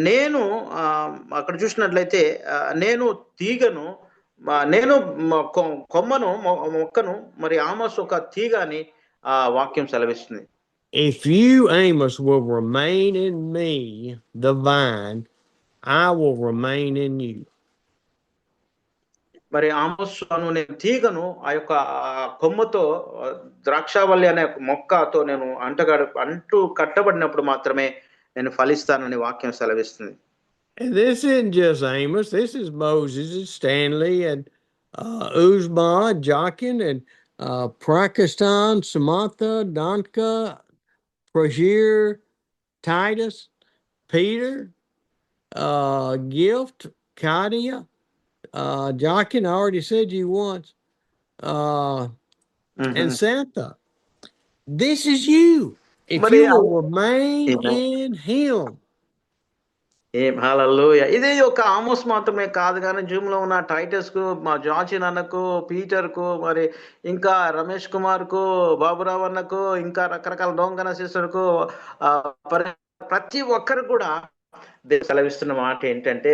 నేను అక్కడ చూసినట్లయితే నేను తీగను, నేను కొమ్మను, మొక్కను, మరి ఆమోసు ఒక తీగ అని వాక్యం సెలవిస్తుంది. If you, Amos, will remain in me, the vine, I will remain in you. మరి ఆమోసు నేను తీగను, ఆ యొక్క కొమ్మతో ద్రాక్షావల్లి అనే మొక్కతో నేను అంటూ కట్టబడినప్పుడు మాత్రమే నేను ఫలిస్తానని వాక్యం సెలవిస్తుంది. And this isn't just Amos. This is Moses and Stanley and Uzma, Jockin, and Prakistan, Samantha, Danka, Prajir, Titus, Peter, Gift, Kadia, Jockin, I already said you once, and Santa. This is you. If you will remain in him. హల్లెలూయా. ఇది ఒక ఆమోస్ మాత్రమే కాదు కానీ Zoom లో ఉన్న Titus కు, మా జార్జిన్ అన్నకు, పీటర్ కు, మరి ఇంకా రమేష్ కుమార్ కు, బాబురావు అన్నకు, ఇంకా రకరకాల దొంగన శిష్యులకు ప్రతి ఒక్కరు కూడా సెలవిస్తున్న మాట ఏంటంటే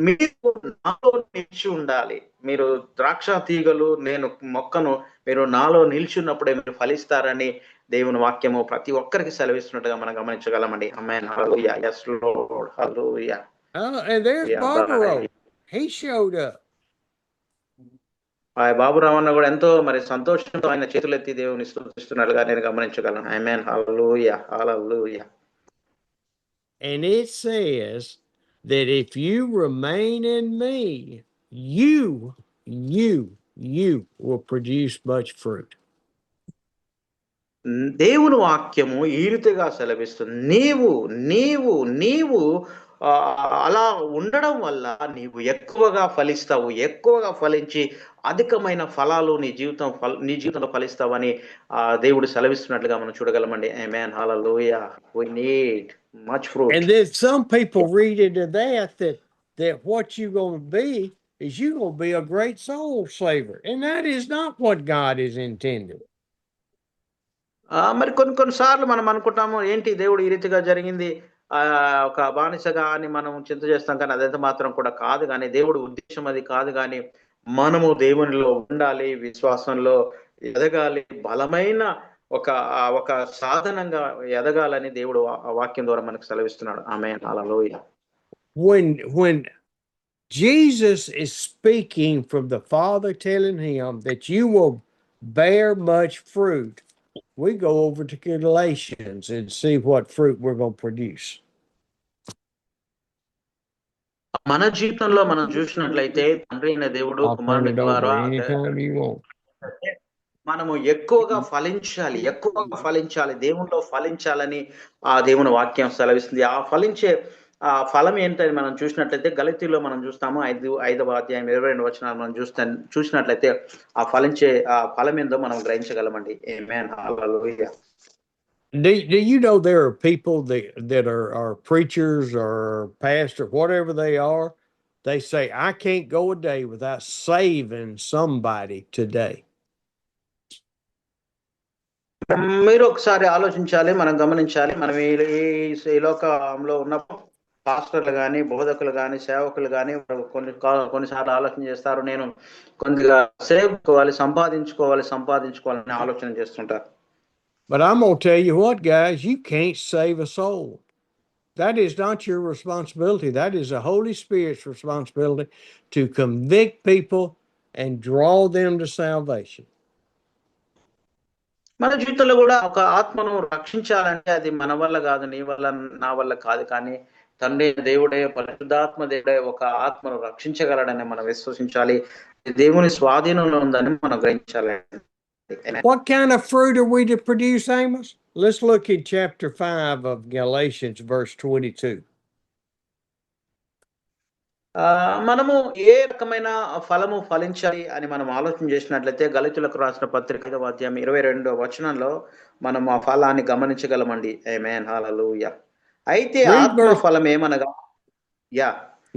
మీరు నాలో నిలిచి ఉండాలి. మీరు ద్రాక్ష తీగలు, నేను మొక్కను, మీరు నాలో నిలిచిన్నప్పుడే మీరు ఫలిస్తారని దేవుని వాక్యము ప్రతి ఒక్కరికి సెలవిస్తున్నట్టుగా మనం గమనించగలమండి. ఆమేన్. హల్లెలూయా. yes lord. Hallelujah. And there's Barbaro. He showed up. Baburao అన్న కూడా ఎంతో మరి సంతోషంతో ఆయన చేతులెత్తి దేవుని స్తుతిస్తున్నట్టుగా నేను గమనించగలను. ఆమేన్. హల్లెలూయా. హల్లెలూయా. And it says that if you remain in me, you will produce much fruit. దేవుని వాక్యము ఈ రీతిగా సెలవిస్తుంది. నీవు అలా ఉండడం వల్ల నీవు ఎక్కువగా ఫలిస్తావు. ఎక్కువగా ఫలించి అధికమైన ఫలాలు నీ జీవితంలో ఫలిస్తావని దేవుడు సెలవిస్తున్నట్లుగా మనం చూడగలమండి. ఆమేన్. హల్లెలూయా. We need much fruit. And then some people read into that what you're going to be is you're going to be a great soul saver. And that is not what God is intended. మరి కొన్నిసార్లు మనం అనుకుంటాము, ఏంటి దేవుడు ఈ రీతిగా జరిగింది, ఒక బానిసగా అని మనం చింత చేస్తాం. కానీ అదంతా మాత్రం కూడా కాదు. కానీ దేవుడు ఉద్దేశం అది కాదు. కానీ మనము దేవునిలో ఉండాలి, విశ్వాసంలో ఎదగాలి, బలమైన ఒక సాధనంగా ఎదగాలని దేవుడు ఆ వాక్యం ద్వారా మనకు సెలవిస్తున్నాడు. ఆమేన్. హల్లెలూయా. When Jesus is speaking from the Father telling him that you will bear much fruit, we go over to Galatians and see what fruit we're going to produce. మన జీవితంలో మనం చూసినట్లయితే తండ్రి అయిన దేవుడు కుమారుని ద్వారా మనము ఎక్కువగా ఫలించాలి, ఎక్కువగా ఫలించాలి, దేవునిలో ఫలించాలని ఆ దేవుని వాక్యం సెలవిస్తుంది. ఆ ఫలించే ఆ ఫలం ఏంటని మనం చూసినట్లయితే గలతీలో మనం చూస్తాము 5వ అధ్యాయం 22 వచనాలు మనం చూసినట్లయితే ఆ ఫలించే ఆ ఫలం ఏందో మనం గ్రహించగలమండి. ఆమేన్, హల్లెలూయా. Do you know there are people that are preachers or pastors, whatever they are, they say, I can't go a day without saving somebody today. మీరు ఒకసారి ఆలోచించాలి, మనం గమనించాలి. మనం ఈ లోకంలో ఉన్నప్పుడు పాస్టర్లు గాని, బోధకులు గాని, సేవకులు గాని కొన్నిసార్లు ఆలోచన చేస్తారు. నేను కొద్దిగా సంపాదించుకోవాలని ఆలోచన చేస్తుంటారు. But I'm going to tell you what, guys, you can't save a soul. That is not your responsibility. That is the Holy Spirit's responsibility to convict people and draw them to salvation. మన జీవితంలో కూడా ఒక ఆత్మను రక్షించాలంటే అది మన వల్ల కాదు, నీ వల్ల, నా వల్ల కాదు. కానీ తండ్రి దేవుడే, పరిశుద్ధాత్మ దేవుడే ఒక ఆత్మను రక్షించగలడని మనం విశ్వసించాలి. దేవుని స్వాధీనంలో ఉందని మనం గ్రహించాలి. What kind of fruit are we to produce, Amos? Let's look at chapter 5 of Galatians, verse 22. మనము ఏ రకమైన ఫలము ఫలించాలి అని మనం ఆలోచన చేసినట్లయితే గలతీయులకు రాసిన పత్రిక 5వ అధ్యాయం 22వ వచనంలో మనం ఆ ఫలాన్ని గమనించగలమండి. ఆమేన్, హల్లెలూయా. అయితే ఆత్మ ఫలం ఏమనగా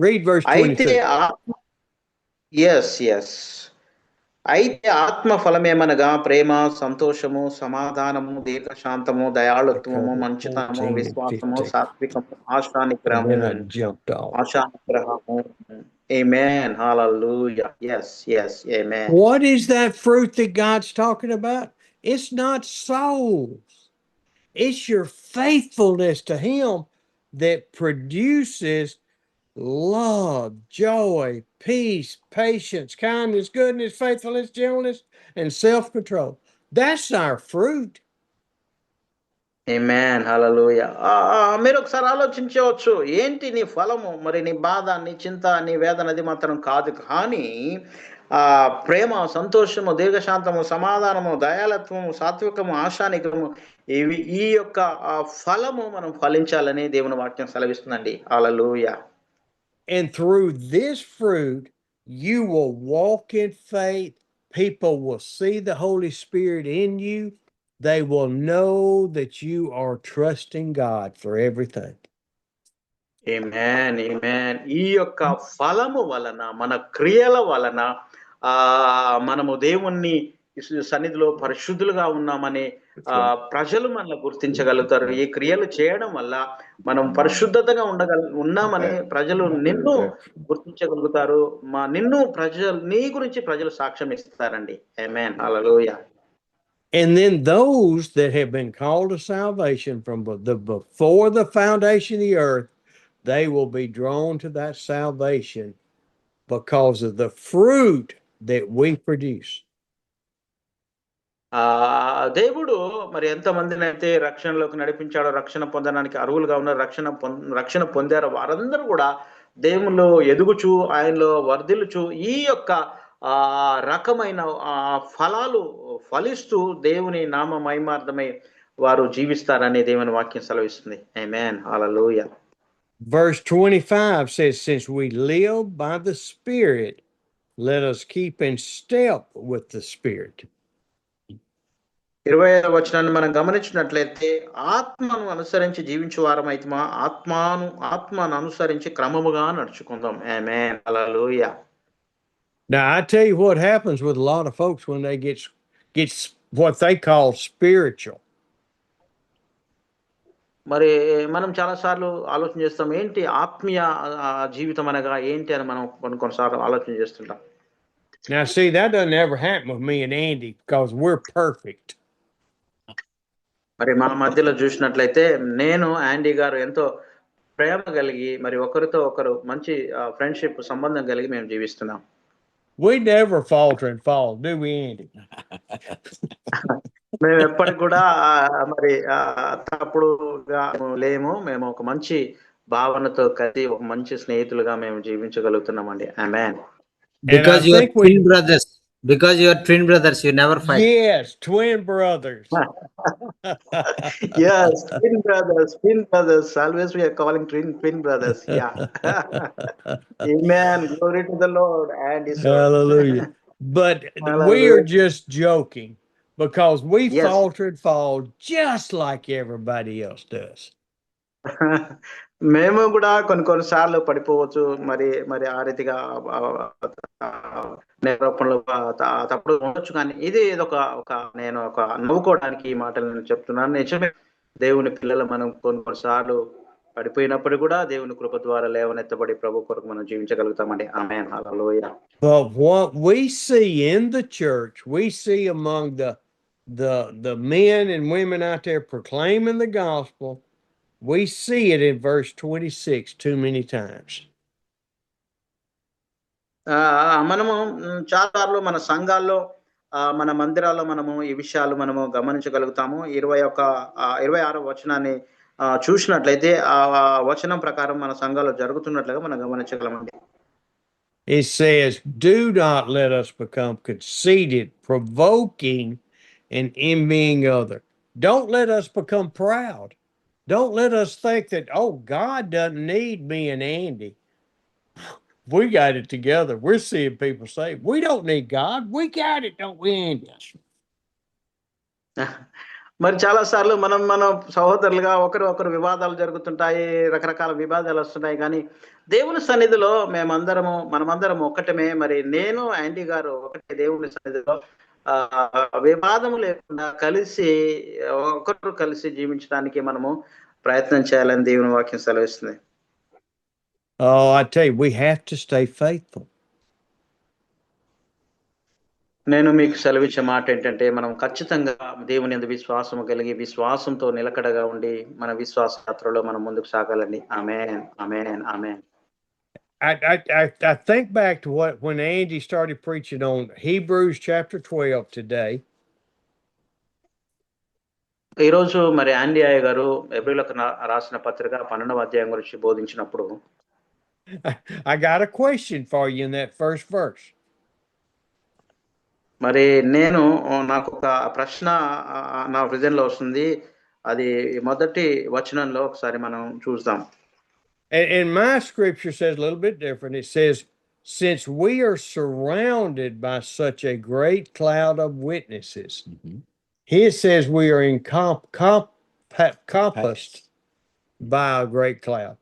Read verse 22. అయితే ఆత్మ ఫలమేమనగా ప్రేమ, సంతోషము, సమాధానము, దీర్ఘశాంతము, దయాళుత్వము, మంచితనము, విశ్వాసము, సాత్వికము, ఆశానిగ్రహము. Amen. Hallelujah. Yes. Amen. What is that fruit that God's talking about? It's not souls. It's your faithfulness to Him that produces love, joy, peace, patience, kindness, goodness, faithfulness, gentleness, and self-control. That's our fruit. Amen. Hallelujah. మీరు ఒకసారి ఆలోచించవచ్చు, ఏంటి నీ ఫలము? మరి నీ బాధ, నీ చింత, నీ వేదన అది మాత్రం కాదు. కానీ ప్రేమ, సంతోషము, దీర్ఘశాంతము, సమాధానము, దయాళత్వము, సాత్వికము, ఆశానిగ్రహము, ఇవి ఈ యొక్క ఫలము మనం ఫలించాలని దేవుని వాక్యం సెలవిస్తుందండి. హల్లెలూయా. And through this fruit, you will walk in faith. People will see the Holy Spirit in you. They will know that you are trusting God for everything. Amen. ఈ యొక్క ఫలము వలన, మన క్రియల వలన మనము దేవుణ్ణి సన్నిధిలో పరిశుద్ధులుగా ఉన్నామని ప్రజలు మనల్ని గుర్తించగలుగుతారు. ఈ క్రియలు చేయడం వల్ల మనం పరిశుద్ధతగా ఉన్నామని ప్రజలు నిన్ను గుర్తించగలుగుతారు. నీ గురించి ప్రజలు సాక్ష్యం ఇస్తారండి. ఆమేన్, హల్లెలూయా. And then those that have been called to salvation from before the foundation of the earth, they will be drawn to that salvation because of the fruit that we produce. దేవుడు మరి ఎంతమందిని అయితే రక్షణలోకి నడిపించాడో, రక్షణ పొందడానికి అర్హులుగా ఉన్న రక్షణ పొందారో వారందరూ కూడా దేవునిలో ఎదుగుచు, ఆయనలో వర్ధిల్లుచు ఈ యొక్క రకమైన ఫలాలు ఫలిస్తూ దేవుని నామ మహిమార్థమై వారు జీవిస్తారని దేవుని వాక్యం సెలవిస్తుంది. ఆమేన్, హల్లెలూయా. Verse 25 says, since we live by the Spirit, let us keep in step with the Spirit. 25వ వచనాన్ని మనం గమనించినట్లయితే ఆత్మను అనుసరించి జీవించు వారమైతే ఆత్మను అనుసరించి క్రమముగా నడుచుకుందాం. ఆమేన్, హల్లెలూయా. Now I tell you what happens with a lot of folks when they get what they call spiritual. మరి మనం చాలా సార్లు ఆలోచన చేస్తాం, ఏంటి ఆత్మీయ జీవితం అనగా ఏంటి అని మనం కొన్నిసార్లు ఆలోచన చేస్తుంటాం. Now see, that doesn't ever happen with me and Andy because we're perfect. మరి మా మధ్యలో చూసినట్లయితే నేను, యాండీ గారు ఎంతో ప్రేమ కలిగి మరి ఒకరితో ఒకరు మంచి ఫ్రెండ్షిప్ సంబంధం కలిగి మేము జీవిస్తున్నాం. We never falter and fall, do we, Andy? మేము ఎప్పటికి కూడా మరి తప్పుడుగా లేము. మేము ఒక మంచి భావనతో కలిసి ఒక మంచి స్నేహితులుగా మేము జీవించగలుగుతున్నామండి. ఆమేన్. Because you are twin brothers. Because you are twin brothers, you never fight. Yes, twin brothers. Yes, twin brothers. Always we are calling twin brothers. Yeah. Amen. Glory to the Lord and His word. Hallelujah. But we are Hallelujah. just joking because we Yes. falter and fall just like everybody else does. మేము కూడా కొన్ని సార్లు పడిపోవచ్చు. మరి మరి ఆ రీతిగా నేరోపణలు తప్పుడు ఉండొచ్చు. కానీ ఇది ఒక నేను ఒక నవ్వుకోవడానికి ఈ మాటలు నేను చెప్తున్నాను. నిజమే, దేవుని పిల్లలు మనం కొన్నిసార్లు పడిపోయినప్పుడు కూడా దేవుని కృప ద్వారా లేవనెత్తబడి ప్రభు కొరకు మనం జీవించగలుగుతామండి. ఆమేన్. హల్లెలూయా. But what we see in the church, we see among the men and women out there proclaiming the gospel, we see it in verse 26 too many times. మనము చాలా సార్లు మన సంఘాల్లో మన మందిరాల్లో మనము ఈ విషయాలు మనము గమనించగలుగుతాము. 26వ వచనాన్ని చూసినట్లయితే ఆ వచనం ప్రకారం మన సంఘాల్లో జరుగుతున్నట్లుగా మనం గమనించగలమండి. It says, "Do not let us become conceited, provoking and envying other." Don't let us become proud. Don't let us think that, oh, God doesn't need me and Andy. We got it together. We're seeing people say, we don't need God. We got it, don't we, Andy? మరి చాలా సార్లు మనం సహోదరులుగా ఒకరు వివాదాలు జరుగుతుంటాయి, రకరకాల వివాదాలు వస్తున్నాయి. కానీ దేవుని సన్నిధిలో మనమందరము ఒక్కటమే. మరి నేను యాండీ గారు ఒకటే దేవుని సన్నిధిలో వివాదము లేకుండా ఒకరు కలిసి జీవించడానికి మనము ప్రయత్నం చేయాలని దేవుని వాక్యం సెలవిస్తుంది. Oh, I tell you, we have to stay faithful. నేను మీకు సెలవిచ్చే మాట ఏంటంటే, మనం ఖచ్చితంగా దేవుని యందు విశ్వాసము కలిగి విశ్వాసంతో నిలకడగా ఉండి మన విశ్వాస యాత్రలో మనం ముందుకు సాగాలండి. ఆమేన్, ఆమేన్, ఆమేన్. I think back to when Andy started preaching on Hebrews chapter 12 today. ఈరోజు మరి యాండీ అయ్య గారు హెబ్రీయులకు రాసిన పత్రిక 12వ అధ్యాయం గురించి బోధించినప్పుడు I got a question for you in that first verse. మరి నాకు ఒక ప్రశ్న నా హృదయంలో వస్తుంది. అది మొదటి వచనంలో ఒకసారి మనం చూద్దాం. And my scripture says a little bit different. It says, since we are surrounded by such a great cloud of witnesses, He says we are encompassed by a great cloud.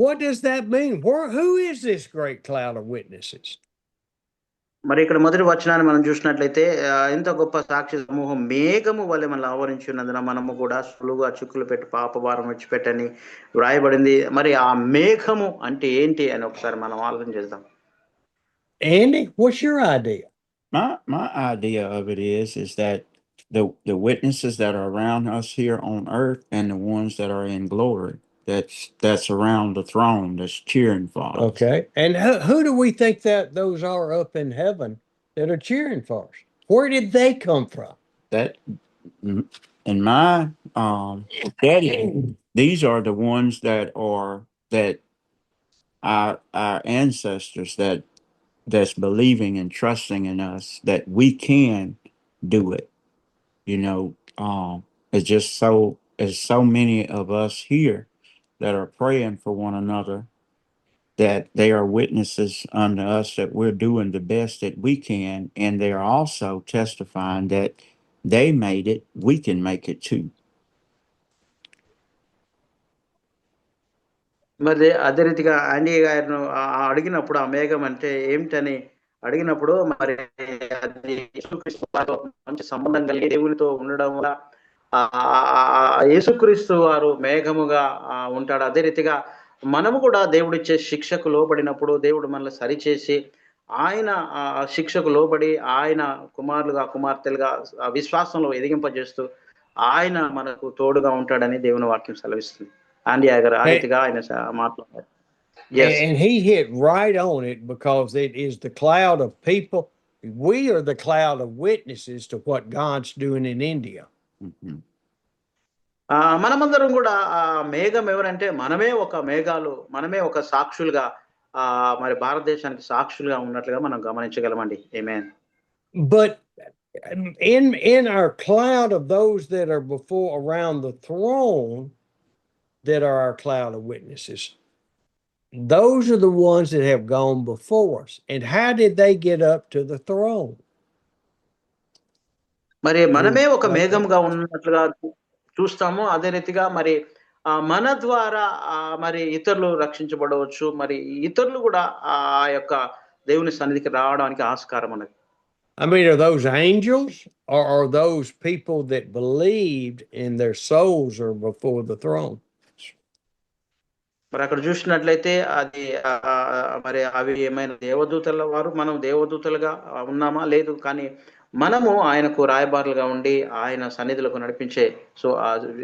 What does that mean? Who is this great cloud of witnesses? మరి ఇక్కడ మొదటి వచనాన్ని మనం చూసినట్లయితే, ఇంత గొప్ప సాక్షి సమూహం మేఘము వలె మనల్ని ఆవరించి ఉన్నందున మనము కూడా సులువుగా చిక్కులు పెట్టి పాపభారం విడిచిపెట్టని వ్రాయబడింది. మరి ఆ మేఘము అంటే ఏంటి అని ఒకసారి మనం ఆలోచన చేద్దాం. Andy, what's your idea? My idea of it is that the witnesses that are around us here on earth and the ones that are in glory, that's around the throne, that's cheering for us. Okay. And who do we think that those are up in heaven that are cheering for us? Where did they come from? That in my daddy, these are the ones that our ancestors that's believing and trusting in us that we can do it. You know, it's so many of us here that are praying for one another, that they are witnesses unto us that we're doing the best that we can, and they are also testifying that they made it, we can make it too. మరి అదే రీతిగా యాండీ గారిను అడిగినప్పుడు ఆ మేఘం అంటే ఏమిటని అడిగినప్పుడు, మరి అది యేసుక్రీస్తు మంచి సంబంధం కలిగి దేవునితో ఉండడం వల్ల యేసుక్రీస్తు వారు మేఘముగా ఉంటాడు. అదే రీతిగా మనము కూడా దేవుడిచ్చే శిక్షకు లోబడినప్పుడు దేవుడు మనల్ని సరిచేసి ఆయన శిక్షకు లోబడి ఆయన కుమారులుగా కుమార్తెలుగా విశ్వాసంలో ఎదిగింపజేస్తూ ఆయన మనకు తోడుగా ఉంటాడని దేవుని వాక్యం సెలవిస్తుంది. యాండీ గారు ఆ రీతిగా ఆయన మాట్లాడారు. And he hit right on it, because it is the cloud of people. We are the cloud of witnesses to what God's doing in India. మనమందరం కూడా ఆ మేఘం ఎవరంటే మనమే ఒక సాక్షులుగా మరి భారతదేశానికి సాక్షులుగా ఉన్నట్లుగా మనం గమనించగలమండి. ఆమేన్. But in our cloud of those that are before around the throne, that are our cloud of witnesses, those are the ones that have gone before us. And how did they get up to the throne? మరి మనమే ఒక Like మేఘంగా ఉన్నట్లుగా చూస్తాము. అదే రీతిగా మరి మన ద్వారా మరి ఇతరులు రక్షించబడవచ్చు. మరి ఇతరులు కూడా ఆ యొక్క దేవుని సన్నిధికి రావడానికి ఆస్కారం ఉన్నది. I mean, are those angels or are those people that believed in their souls are before the throne? మరి అక్కడ చూసినట్లయితే అది మరి అవి ఏమైనా దేవదూతల వారు మనం దేవదూతలుగా ఉన్నామా? లేదు. కానీ మనము ఆయనకు రాయబారులుగా ఉండి ఆయన సన్నిధిలోకి నడిపించే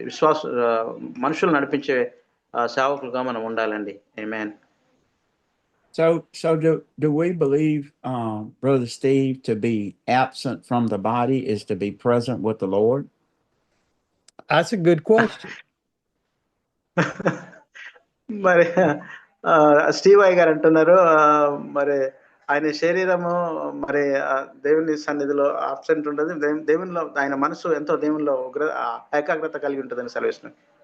విశ్వాస మనుషులు నడిపించే సేవకులుగా మనం ఉండాలండి. ఆమేన్. So do we believe, Brother Steve, to be absent from the body is to be present with the Lord? That's a good question. మరి స్టీవ్ అయ్య గారు అంటున్నారు మరి ఆయన శరీరము మరి దేవుని సన్నిధిలో అబ్సెంట్ ఉండదు. దేవునిలో ఆయన మనసు ఎంతో దేవునిలో ఏకాగ్రత కలిగి ఉంటుందని సెలవిస్తున్నాను.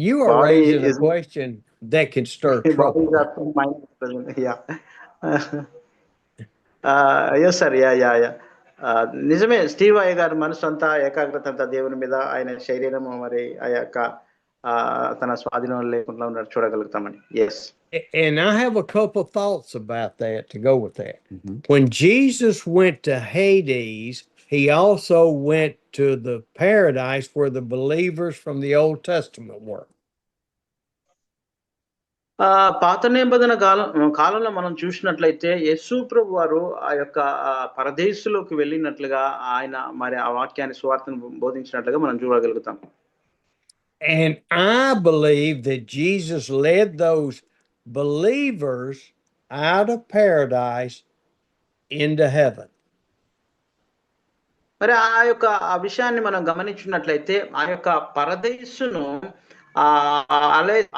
You are Body raising a is- question that can stir trouble. Yes sir. Yeah నిజమే. స్టీవ్ అయ్య గారి మనసు అంతా ఏకాగ్రత అంతా దేవుని మీద, ఆయన శరీరము మరి ఆ యొక్క తన స్వాధీనం లేకుండా ఉన్నట్టు చూడగలుగుతామని. Yes. And I have a couple thoughts about that to go with that. Mhm. When Jesus went to Hades, he also went to the paradise where the believers from the Old Testament were. పాత నిబంధన కాలంలో మనం చూసినట్లయితే యేసు ప్రభు వారు ఆ యొక్క పరదేశులోకి వెళ్ళినట్లుగా ఆయన మరి ఆ వాక్యాన్ని సువార్తను బోధించినట్లుగా మనం చూడగలుగుతాం. And I believe that Jesus led those believers out of paradise into heaven. మరి ఆ విషయాన్ని మనం గమనించినట్లయితే ఆ యొక్క పరదేశును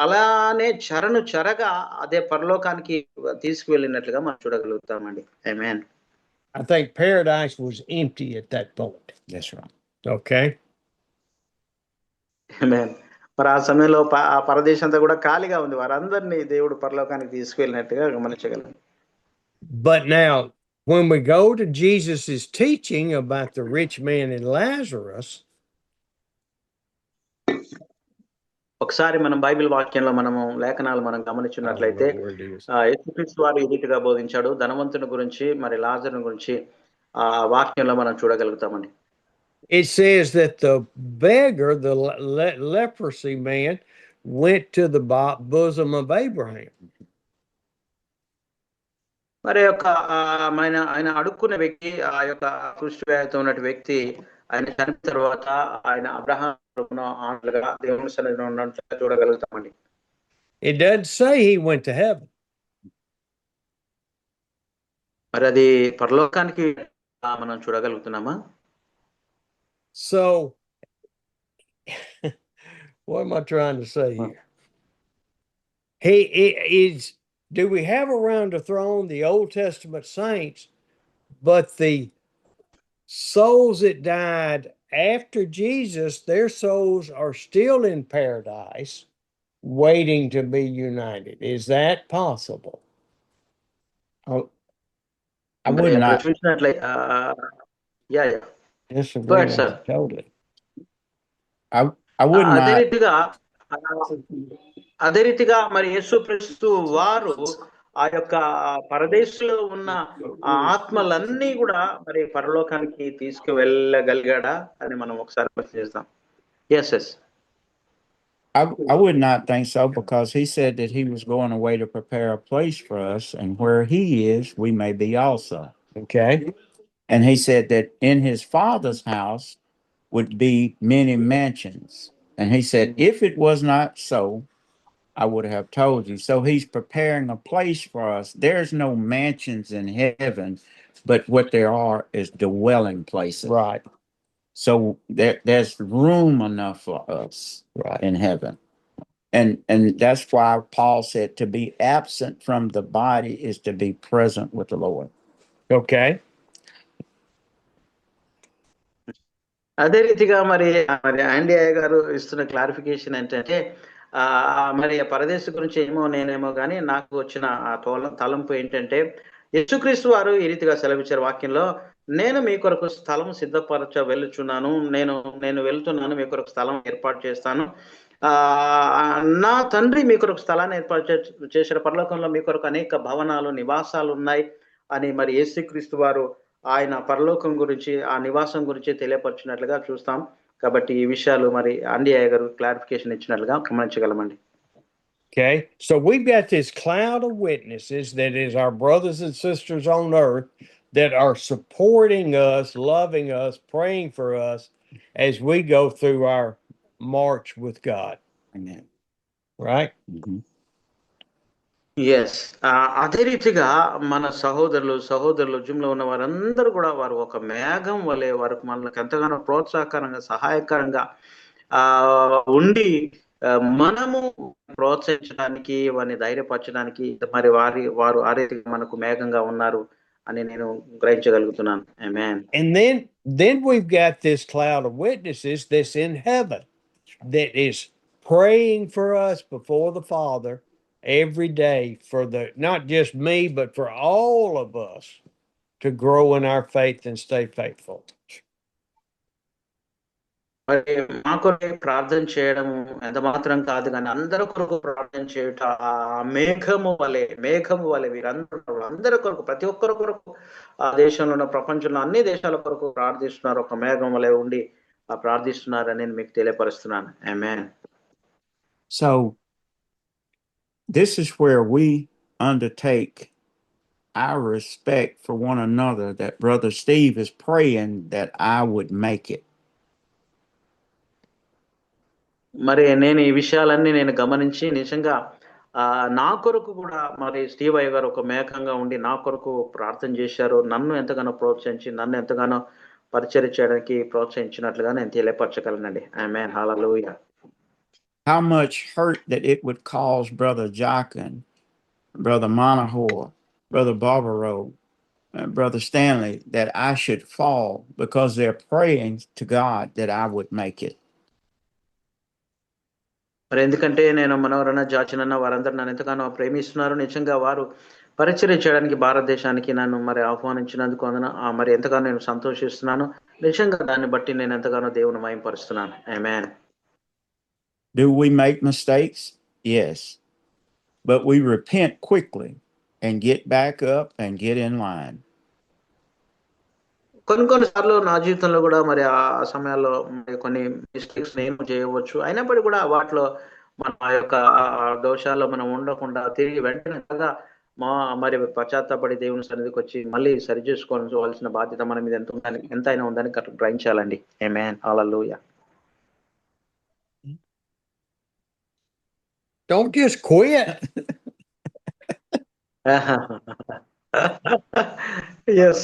అలానే చెరగా అదే పరలోకానికి తీసుకువెళ్ళినట్లుగా మనం చూడగలుగుతామండి. ఆమేన్. I think paradise was empty at that point. That's right. Okay. ఆమేన్. మరి ఆ సమయంలో ఆ పరదేశం అంతా కూడా ఖాళీగా ఉంది. వారందరినీ దేవుడు పరలోకానికి తీసుకువెళ్ళినట్టుగా గమనించగలం. But now, when we go to Jesus's teaching about the rich man and Lazarus, ఒకసారి మనం బైబిల్ వాక్యంలో లేఖనాలు మనం గమనించినట్లయితే యేసుక్రీస్తు వారు ఈ రీతిగా బోధించాడు. ధనవంతుని గురించి మరి లాజరుని గురించి ఆ వాక్యంలో మనం చూడగలుగుతామండి. it says that the beggar, the leprosy man, went to the bosom of Abraham. మరి ఆయన అడుక్కున్న వ్యక్తి, ఆ యొక్క కుష్ఠవ్యాధితో ఉన్న వ్యక్తి, ఆయన చనిపోయిన తర్వాత ఆయన అబ్రహాం దేవుని సన్నిధిలో ఉన్నట్లుగా చూడగలుగుతామండి. It doesn't say he went to heaven. మరి అది పరలోకానికి మనం చూడగలుగుతున్నామా? So, what am I trying to say here? He is. Do we have around the throne the Old Testament saints, but the souls that died after Jesus, their souls are still in paradise waiting to be united? Is that possible? I would not చూసినట్లయితే disagree Go ahead, with sir. it totally. I would అదే రీతిగా మరి యేసుక్రీస్తు వారు ఆ యొక్క పరదేశంలో ఉన్న ఆ ఆత్మలన్నీ కూడా మరి పరలోకానికి తీసుకువెళ్ళగలిగాడా అని మనం ఒకసారి పరిశీలిస్తాం. Yes. I would not think so, because he said that he was going away to prepare a place for us, and where he is, we may be also. Okay. And he said that in his Father's house would be many mansions. And he said, if it was not so, I would have told you. So he's preparing a place for us. There's no mansions in heaven, but what there are is dwelling places. Right. So there's room enough for us in heaven. And that's why Paul said to be absent from the body is to be present with the Lord. Okay. అదే రీతిగా మరి మరి ఆండీ అయ్య గారు ఇస్తున్న clarification ఏంటంటే మరి ఆ పరదేశం గురించి ఏమో నేనేమో గాని నాకు వచ్చిన ఆ తలంపు ఏంటంటే యేసుక్రీస్తు వారు ఈ రీతిగా సెలవిచ్చారు వాక్యంలో, నేను మీ కొరకు స్థలం సిద్ధపరచ వెళ్ళుచున్నాను. నేను నేను వెళ్తున్నాను, మీ కొరకు స్థలం ఏర్పాటు చేస్తాను. నా తండ్రి మీ కొరకు స్థలాన్ని ఏర్పాటు చేసిన పరలోకంలో మీ కొరకు అనేక భవనాలు, నివాసాలు ఉన్నాయి అని మరి యేసుక్రీస్తు వారు ఆయన పరలోకం గురించి, ఆ నివాసం గురించి తెలియపరిచినట్లుగా చూస్తాం. కాబట్టి ఈ విషయాలు మరి ఆండీ అయ్య గారు క్లారిఫికేషన్ ఇచ్చినట్లుగా గమనించగలమండి. Okay, so we've got this cloud of witnesses that is our brothers and sisters on earth that are supporting us, loving us, praying for us as we go through our march with God. Amen. Right? Mhm. Yes. అదే రీతిగా మన సహోదరులు జిమ్‌లో ఉన్న వారందరూ గూడా వారు ఒక మేఘం వలె వారు మనకు ఎంతగానో ప్రోత్సాహకరంగా, సహాయకరంగా ఉండి మనము ప్రోత్సహించడానికి, వారిని ధైర్యపరచడానికి మరి వారు ఆ రీతిగా మనకు మేఘంగా ఉన్నారు అని నేను గ్రహించగలుగుతున్నాను. ఆమేన్. And then we've got this cloud of witnesses that's in heaven that is praying for us before the Father every day for the not just me but for all of us to grow in our faith and stay faithful. మరి మా కొరకే ప్రార్థన చేయడము ఎంత మాత్రం కాదు గానీ, అందరి కొరకు ప్రార్థన చేయుట మేఘము వలె వీరందరూ అందరి కొరకు, ప్రతి ఒక్కరి కొరకు ఆ దేశంలో ఉన్న ప్రపంచంలో అన్ని దేశాల కొరకు ప్రార్థిస్తున్నారు. ఒక మేఘం వలె ఉండి ప్రార్థిస్తున్నారని నేను మీకు తెలియపరుస్తున్నాను. ఆమేన్. So this is where we undertake our respect for one another, that Brother Steve is praying that I would make it. మరి నేను ఈ విషయాలన్నీ నేను గమనించి నిజంగా నా కొరకు కూడా మరి స్టీవ్ అయ్య గారు ఒక మేఘంగా ఉండి నా కొరకు ప్రార్థన చేశారు. నన్ను ఎంతగానో ప్రోత్సహించి, నన్ను ఎంతగానో పరిచర్య చేయడానికి ప్రోత్సహించినట్లుగా నేను తెలియపరచగలనండి. ఆమేన్. హల్లెలూయా. How much hurt that it would cause Brother Jockin, Brother Monahor, Brother Barbaro, Brother Stanley, that I should fall because they're praying to God that I would make it. మరి ఎందుకంటే నేను మనోరణ, జాచినన్న వారందరూ నన్ను ఎంతగానో ప్రేమిస్తున్నారు. నిజంగా వారు పరిచర్య చేయడానికి భారతదేశానికి నన్ను మరి ఆహ్వానించినందుకు మరి ఎంతగానో నేను సంతోషిస్తున్నాను. నిజంగా దాన్ని బట్టి నేను ఎంతగానో దేవుని మహిమపరుస్తున్నాను. ఆమేన్. Do we make mistakes? Yes. But we repent quickly and get back up and get in line. కొన్ని సార్లు నా జీవితంలో కూడా మరి ఆ సమయాల్లో మరి కొన్ని మిస్టేక్స్ నేను చేయవచ్చు. అయినప్పటికీ కూడా వాటిలో మన యొక్క దోషాల్లో మనం ఉండకుండా తిరిగి వెంటనే మరి పశ్చాత్తాపడి దేవుని సన్నిధికి వచ్చి మళ్ళీ సరిచేసుకోవాల్సిన బాధ్యత మన మీద ఎంతైనా ఉందని గ్రహించాలండి. ఆమేన్. హల్లెలూయా. Don't just quit. Yes.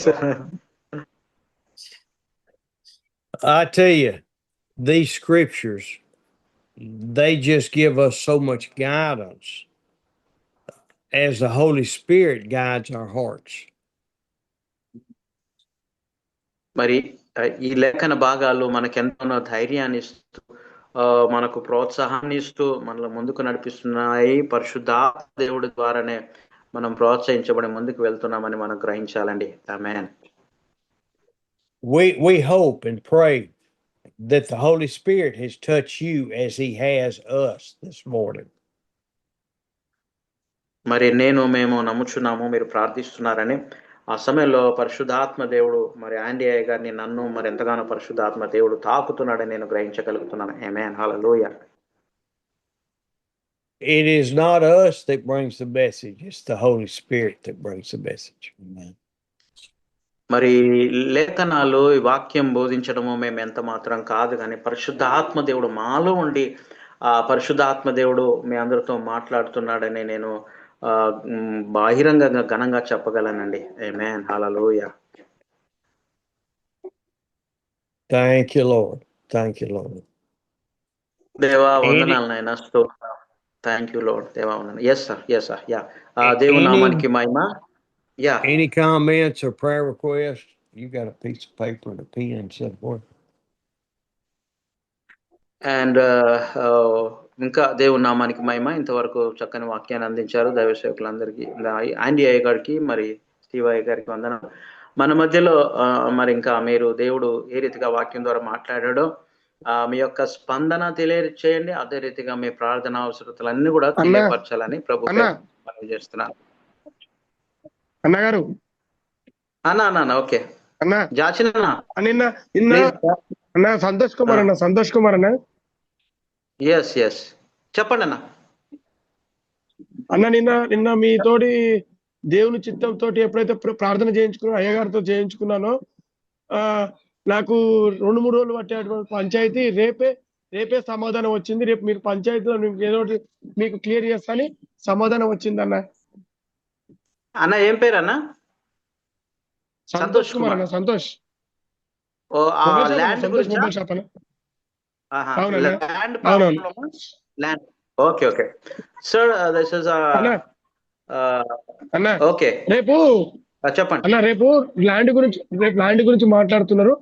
I tell you, these scriptures, they just give us so much guidance as the Holy Spirit guides our hearts. మరి ఈ లేఖన భాగాలు మనకెంతో ధైర్యాన్ని ఇస్తూ మనకు ప్రోత్సాహాన్ని ఇస్తూ మనల్ని ముందుకు నడిపిస్తున్నాయి. పరిశుద్ధాత్మ దేవుడి ద్వారానే మనం ప్రోత్సహించబడి ముందుకు వెళ్తున్నామని మనం గ్రహించాలండి. ఆమేన్. We hope and pray that the Holy Spirit has touched you as he has us this morning. మరి మేము నమ్ముచున్నాము, మీరు ప్రార్థిస్తున్నారని. ఆ సమయంలో పరిశుద్ధాత్మ దేవుడు మరి ఆండీ అయ్య గారిని, నన్ను మరి ఎంతగానో పరిశుద్ధాత్మ దేవుడు తాకుతున్నాడని నేను గ్రహించగలుగుతున్నాను. ఆమేన్. హల్లెలూయా. It is not us that brings the message, it's the Holy Spirit that brings the message. Amen. మరి లేఖనాలు ఈ వాక్యం బోధించడము మేము ఎంత మాత్రం కాదు కానీ పరిశుద్ధాత్మ దేవుడు మాలో ఉండి పరిశుద్ధాత్మ దేవుడు మీ అందరితో మాట్లాడుతున్నాడని నేను బహిరంగంగా ఘనంగా చెప్పగలనండి. ఆమేన్. హల్లెలూయా. Thank you, Lord. Thank you, Lord. దేవా వందనాలు నాయనా, స్తోత్రం. Thank you lord. దేవా వందనాలు. yes sir yeah. దేవుని నామానికి మహిమ. Yeah. Any comments or prayer requests? You got a piece of paper and a pen and so forth. And ఇంకా దేవుని నామానికి మహిమ. ఇంతవరకు చక్కని వాక్యాన్ని అందించారు దైవ సేవకులందరికీ, ఆండి అయ్య గారికి మరి స్టీవ్ అయ్య గారికి వందనం. మన మధ్యలో మరి ఇంకా మీరు దేవుడు ఏ రీతిగా వాక్యం ద్వారా మాట్లాడాడో మీ యొక్క స్పందన తెలియచేయండి. అదే రీతిగా మీ ప్రార్థన అవసరతలన్నీ కూడా తెలియపరచాలని ప్రభు మనవి చేస్తున్నాను. అన్నగారు అన్న ఓకే అన్న జాచిన అన్న సంతోష్ కుమార్ అన్న ఎస్ చెప్పండి అన్న నిన్న మీతోటి దేవుని చిత్తంతో ఎప్పుడైతే ప్రార్థన చేయించుకున్నా అయ్యగారితో చేయించుకున్నానో నాకు 2-3 రోజులు పట్టేటువంటి పంచాయతీ రేపే సమాధానం వచ్చింది. రేపు మీరు పంచాయతీలో ఏదో మీకు క్లియర్ చేస్తాని సమాధానం వచ్చింది అన్న. ఏం పేరు అన్న? సంతోష్ కుమార్ అన్న. సంతోష్ మొబైల్ షాప్ అన్న. ఓకే సార్, దిస్ ఇస్ అన్న ఓకే. రేపు చెప్పండి అన్న. రేపు ల్యాండ్ గురించి మాట్లాడుతున్నారు.